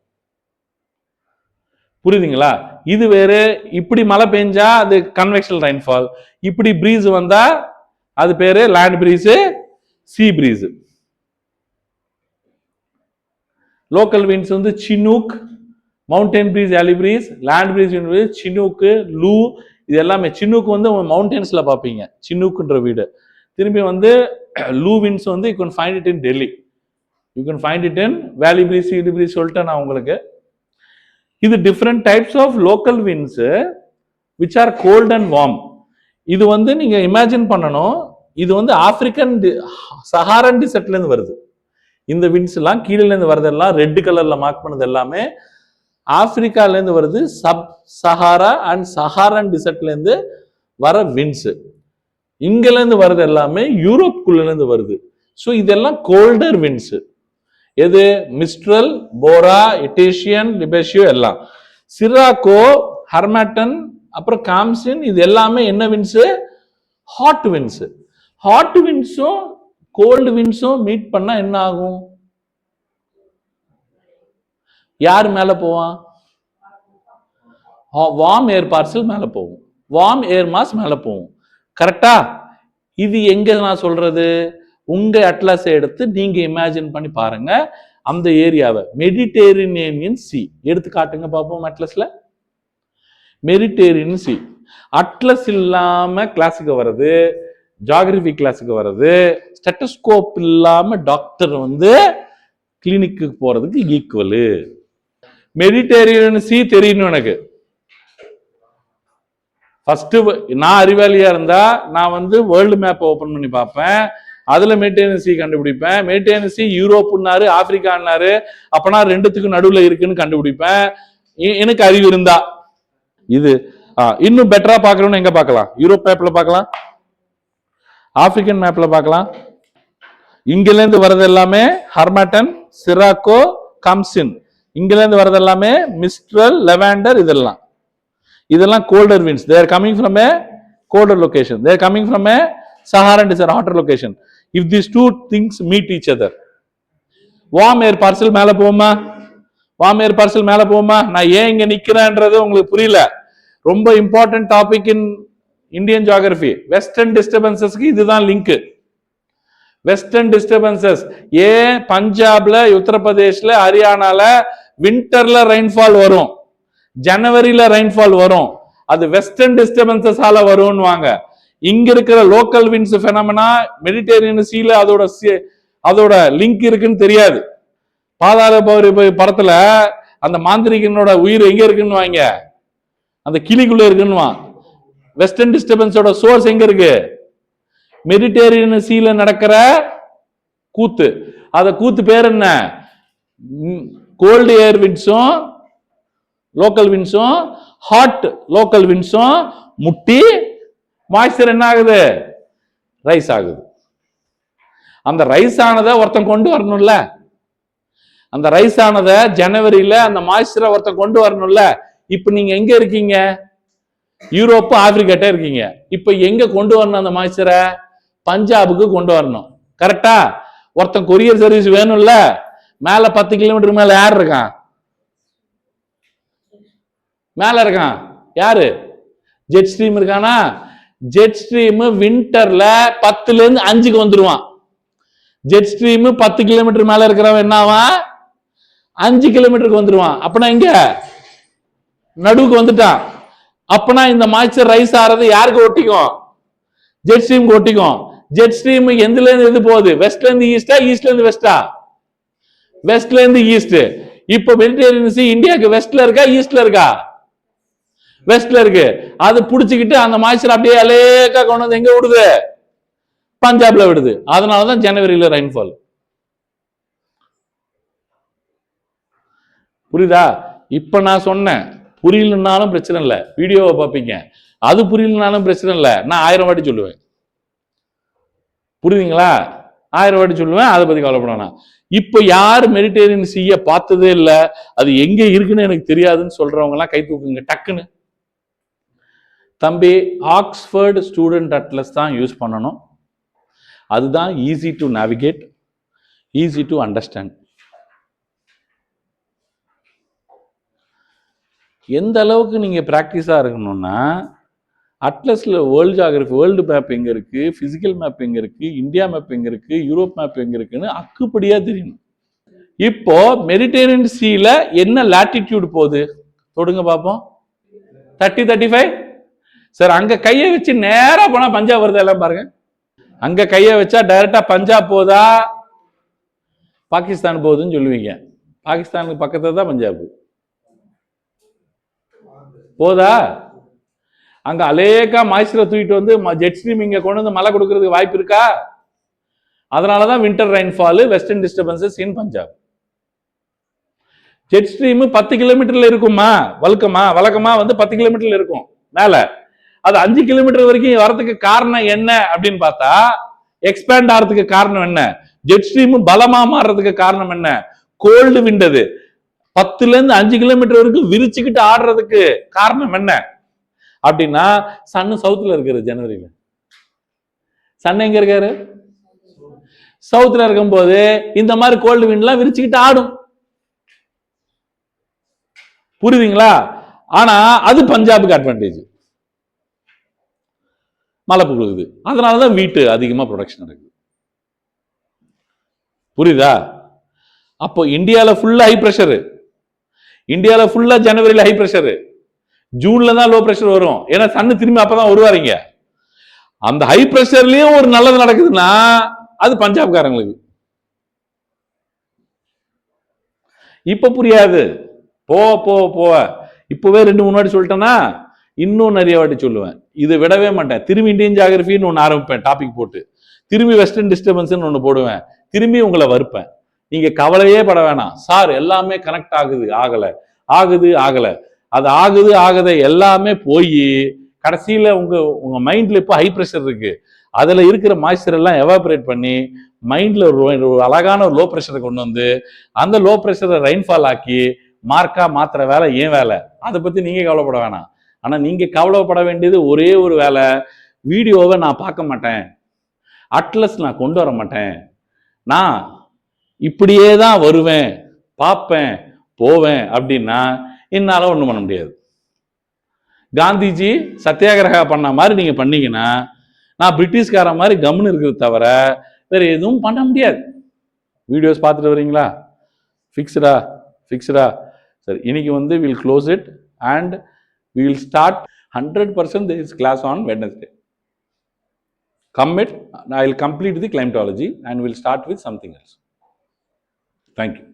புரியுதுங்களா? இது வேற, இப்படி மழை பெஞ்சா அது கன்வெக்ஷனல் ரெயின்ஃபால், இப்படி ப்ரீஸ் வந்தா அது பேரு land breeze, sea breeze. Local winds வந்து chinook, mountain breeze, valley breeze, land breeze chinook, loo, இது எல்லாமே சின்னூக்கு வந்து மவுண்டன்ஸ்ல பார்ப்பீங்க, சின்னூக்குன்ற வீடு. திரும்பி வந்து லூ வின்ஸ் வந்து you can find it in Delhi, you can find it in valley breeze, வீடு பிரீஸ் சொல்லிட்டேன் நான் உங்களுக்கு. இது different types of local winds which are cold and warm. இது வந்து நீங்க இமேஜின் பண்ணணும், இது வந்து ஆப்பிரிக்கன் சஹாரன் டிசர்ட்ல இருந்து வருது. இந்த வின்ஸ் எல்லாம் கீழே இருந்து வரதெல்லாம் ரெட் கலர்ல மார்க் பண்ணது எல்லாமே ஆப்பிரிக்கால இருந்து வருது, சப் சஹாரா அண்ட் சஹாரன் டிசர்ட்ல இருந்து வர வின்ஸ். இங்கில இருந்து வர்றது எல்லாமே யூரோப்புக்குள்ள இருந்து வருது. ஸோ இதெல்லாம் கோல்டர் வின்ஸ். எது? மிஸ்ட்ரல், போரா, எட்டேஷியன், லிபேஷியோ எல்லாம். சிராக்கோ, ஹர்மேட்டன், அப்புறம் காம்சின், இது எல்லாமே என்ன வின்ஸ்? Hot winds. ஹாட் வின்ஸும் கோல்டு வின்ஸும் மீட் பண்ணா என்ன ஆகும்? யார் மேல போவான்? வார்ம் ஏர் பார்சல் மேல போகும், வார்ம் ஏர் மாஸ் மேல போகும். கரெக்டா? இது எங்க நான் சொல்றது? உங்க அட்லஸ் எடுத்து நீங்க இமேஜின் பண்ணி பாருங்க அந்த ஏரியாவை. மெடிட்டேரியன் சி எடுத்து காட்டுங்க பார்ப்போம் அட்லஸ்ல. மெடிட்டேரியன் சி அட்லஸ் இல்லாம கிளாஸுக்கு வர்றது, ஜியாகிரபி கிளாஸுக்கு வர்றது, ஸ்டெட்டஸ்கோப் இல்லாம டாக்டர் வந்து கிளினிக்கு போறதுக்கு ஈக்குவலு. மெடிட்டேரியன் சி தெரியணும் எனக்கு. ஃபர்ஸ்ட் நான் அறிவாளியா இருந்தா நான் வந்து வேர்ல்டு மேப் ஓபன் பண்ணி பார்ப்பேன், அதுல மெடிட்டேரியன் சி கண்டுபிடிப்பேன். மெடிட்டேரியன் சி யூரோப்னாரு, ஆப்பிரிக்கான்னாரு, அப்பனா ரெண்டுத்துக்கும் நடுவுல இருக்குன்னு கண்டுபிடிப்பேன் எனக்கு அறிவு இருந்தா. இது இன்னும் பெட்டரா பாக்கணும்னு எங்க பார்க்கலாம்? யூரோப் மேப்ல பார்க்கலாம், ஆப்பிரிக்கன் மேப்ல பார்க்கலாம். இங்கில இருந்து வர்றது எல்லாமே ஹர்மேட்டன், சிராக்கோ, காம்சின். இங்கில இருந்து வர்றது எல்லாமே மிஸ்ட்ரல், லெவாண்டர், இதெல்லாம் Coulter winds. They are coming from a colder location. They are coming from a Saharan desert, hotter location. If these two things meet each other, warm air parcel மேல போகுமா? warm air parcel மேல போகுமா? நான் ஏன் இங்க நிக்கிறேன்றது உங்களுக்கு புரியல. ரொம்ப important topic in Indian geography. Western டிஸ்டர்பன்சஸ்க்கு இதுதான் லிங்க். வெஸ்டர்ன் டிஸ்டர்பன்சஸ் ஏன் பஞ்சாப்ல, உத்தரப்பிரதேஷ்ல, ஹரியானால விண்டர்ல ரெயின்ஃபால் வரும், ஜனவரியில ரெயின்ஃபால் வரும், அது வெஸ்டர்ன் டிஸ்டர்பன்சஸால வரும்னு வாங்க. இங்க இருக்கிற லோக்கல் விண்ட்ஸ் ஃபெனோமெனா மெடிட்டேரியன் சீல அதோட லிங்க் இருக்குன்னு தெரியாது. பாதாள படத்துல அந்த மாந்திரிகனோட உயிர் எங்க இருக்குன்னு வாங்க, அந்த கிளிக்குள்ள இருக்குன்னு. வெஸ்டர்ன் டிஸ்டர்பன்ஸோட சோர்ஸ் எங்க இருக்கு? மெடிட்டேரியன் சீல நடக்கிற கூத்து. அத கூத்து பேர் என்ன? கோல்டு ஏர் விண்ட்ஸும் லோக்கல் விண்ட்ஸும் ஹாட் லோக்கல் விண்ட்ஸும் முட்டி மாய்ஸ்சர் என்ன ஆகுது? ரைஸ் ஆகுது. அந்த ரைஸ் ஆனதை ஒருத்தன் கொண்டு வரணும்ல, அந்த ரைஸ் ஆனதை ஜனவரியில அந்த மாய்ஸ்சரை ஒருத்தன் கொண்டு வரணும்ல. இப்ப நீங்க எங்க இருக்கீங்க? யூரோப்பு, ஆப்பிரிக்காட்ட இருக்கீங்க. இப்ப எங்க கொண்டு வரணும் அந்த மாய்ஸ்சரை? பஞ்சாபுக்கு கொண்டு வரணும். கரெக்டா? ஒருத்தன் கொரியர் சர்வீஸ் வேணும்ல. மேல 10 கிலோமீட்டர் மேல யார் இருக்கான்? மேல இருக்கான் யாரு? ஜெட் ஸ்ட்ரீம் இருக்கானா? ஜெட் ஸ்ட்ரீம் விண்டர்ல 10ல இருந்து 5க்கு வந்துருவான். ஜெட் ஸ்ட்ரீம் 10 கிலோமீட்டர் மேல இருக்கிறவன் என்னவா? 5 கிலோமீட்டருக்கு வந்துருவான். அப்பனா இங்க நடுவுக்கு வந்துட்டான். அப்பனா இந்த மாய்ச்சர் ரைஸ் ஆறது யாருக்கு ஒட்டிக்கும்? ஜெட் ஸ்ட்ரீம் ஒட்டிக்கும். ஜெட் ஸ்ட்ரீம் எதுல இருந்து எது போகுது? வெஸ்ட்ல இருந்து ஈஸ்டா, ஈஸ்ட்ல இருந்து வெஸ்டா? வெஸ்ட்ல இருந்து ஈஸ்ட். இப்ப மெடிட்டரேனியன் சி இந்தியாவுக்கு வெஸ்ட்ல இருக்கா, ஈஸ்ட்ல இருக்கா? வெஸ்ட்ல இருக்கு. அது புடிச்சுக்கிட்டு அந்த மாய்ச்சர் அப்படியே அலேக்கா கொண்டு வந்து எங்க விடுது? பஞ்சாப்ல விடுது. அதனாலதான் ஜனவரியில ரெயின்ஃபால். புரியுதா? இப்ப நான் சொன்னேன், புரியலனாலும் பிரச்சனை இல்லை, வீடியோவை பார்ப்பீங்க. அது புரியலனாலும் பிரச்சனை இல்லை, நான் 1000 வாட்டி சொல்லுவேன். புரியுதுங்களா? 1000 வாட்டி சொல்லுவேன், அதை பத்தி கவலைப்படானா. இப்ப யார் மெடிட்டேரியன் சீய பார்த்ததே இல்லை, அது எங்க இருக்குன்னு எனக்கு தெரியாதுன்னு சொல்றவங்க எல்லாம் கை தூக்குங்க டக்குன்னு. தம்பி, ஆக்ஸ்போர்ட் ஸ்டூடெண்ட் அட்லஸ் தான் யூஸ் பண்ணணும். அதுதான் easy to navigate, easy to understand. எந்த அளவுக்கு நீங்க பிராக்டிஸா இருக்கணும்னா, அட்லஸ்ல வேர்ல்டு ஜியோகிராஃபி, வேர்ல்டு மேப் எங்க இருக்கு, பிசிக்கல் மேப் எங்க இருக்கு, இந்தியா மேப் எங்க இருக்கு, யூரோப் மேப் எங்க இருக்குன்னு அக்குப்படியா தெரியணும். இப்போ மெடிட்டரேனியன் சீல என்ன லாட்டிடியூட் போகுது? தொடுங்க பார்ப்போம். 30, 35, சார் அங்க கையை வச்சு நேரா போனா பஞ்சாப் வருது எல்லாம் பாருங்க. அங்க கையை வச்சா டைரக்டா பஞ்சாப் போதா பாகிஸ்தான் போகுதுன்னு சொல்லுவீங்க. பாகிஸ்தானுக்கு பக்கத்துல தான் பஞ்சாப் போதா. அங்க அலேக்கா மாய்ச்சரை தூக்கிட்டு வந்து ஜெட் ஸ்ட்ரீம் இங்க கொண்டு வந்து மழை கொடுக்கறதுக்கு வாய்ப்பு இருக்கா? அதனாலதான் வின்டர் ரெயின்ஃபால், வெஸ்டர்ன் டிஸ்டர்பன்சஸ் இன் பஞ்சாப். ஜெட் ஸ்ட்ரீம் 10 கிலோமீட்டர்ல இருக்குமா? வழக்கமா வந்து 10 கிலோமீட்டர்ல இருக்கும் மேல. அது 5 கிலோமீட்டர் வரைக்கும் வரதுக்கு காரணம் என்ன அப்படின்னு பார்த்தா, எக்ஸ்பேண்ட் ஆகிறதுக்கு காரணம் என்ன? ஜெட் ஸ்ட்ரீம் பலமா மாறுறதுக்கு காரணம் என்ன? Cold wind. அது 10ல இருந்து 5 கிலோமீட்டர் வரைக்கும் விரிச்சுக்கிட்டு ஆடுறதுக்கு காரணம் என்ன அப்படின்னா, சன்னு சவுத்துல இருக்கிறது. ஜனவரியில சன் எங்க இருக்காரு? சவுத்துல இருக்கும் போது இந்த மாதிரி கோல்டு விண்ட்லாம் விரிச்சுக்கிட்டு ஆடும். புரியுதுங்களா? ஆனா அது பஞ்சாபுக்கு அட்வான்டேஜ். மழை பொழுது, அதனாலதான் வீட்டு அதிகமா ப்ரொடக்ஷன் இருக்குது. புரியுதா? அப்போ இந்தியால ஃபுல்லா ஹை பிரஷர், இந்தியால ஃபுல்லா ஜனவரியில ஹை பிரஷர், ஜூன்ல தான் லோ பிரஷர் வரும். ஏன்னா சன்னு திரும்பி அப்பதான் வருவாருங்க. அந்த ஹை பிரஷர்லயும் ஒரு நல்லது நடக்குதுன்னா அது பஞ்சாப்காரங்களுக்கு. இப்ப புரியாது, போவ இப்பவே 2-3 வாட்டி சொல்லிட்டேன்னா இன்னும் நிறைய வாட்டி சொல்லுவேன். இதை விடவே மாட்டேன். திரும்பி இந்தியன் ஜியாகிரபின்னு ஒன்று ஆரம்பிப்பேன் டாபிக் போட்டு, திரும்பி வெஸ்டர்ன் டிஸ்டர்பன்ஸ் ஒன்று போடுவேன், திரும்பி உங்களை வருப்பேன். நீங்க கவலையே பட வேணாம் சார், எல்லாமே கனெக்ட் ஆகுது. அது ஆகுது எல்லாமே போய் கடைசியில உங்க மைண்ட்ல இப்போ ஹை பிரஷர் இருக்கு. அதுல இருக்கிற மாய்ஸ்சர் எல்லாம் எவாபரேட் பண்ணி மைண்ட்ல ஒரு அழகான ஒரு லோ பிரஷரை கொண்டு வந்து அந்த லோ பிரஷரை ரெயின்ஃபால் ஆக்கி மார்க்கா மாத்திர வேலை ஏன் வேலை. அதை பத்தி நீங்க கவலைப்பட வேணாம். ஆனா நீங்க கவலைப்பட வேண்டியது ஒரே ஒரு வேலை, வீடியோவை நான் பார்க்க மாட்டேன், அட்லஸ் நான் கொண்டு வர மாட்டேன், நான் இப்படியே தான் வருவேன், பார்ப்பேன், போவேன் அப்படின்னா என்னால ஒண்ணும் பண்ண முடியாது. காந்திஜி சத்தியாகிரகா பண்ண மாதிரி நீங்க பண்ணீங்கன்னா நான் பிரிட்டிஷ்கார மாதிரி கம்னு இருக்கிறது தவிர வேற எதுவும் பண்ண முடியாது. வீடியோஸ் பார்த்துட்டு வரீங்களா? ஃபிக்ஸ்டா சரி. இன்னைக்கு வந்து will close it and we will start 100% this class on Wednesday. Commit, I will complete the climatology and we'll start with something else. Thank you.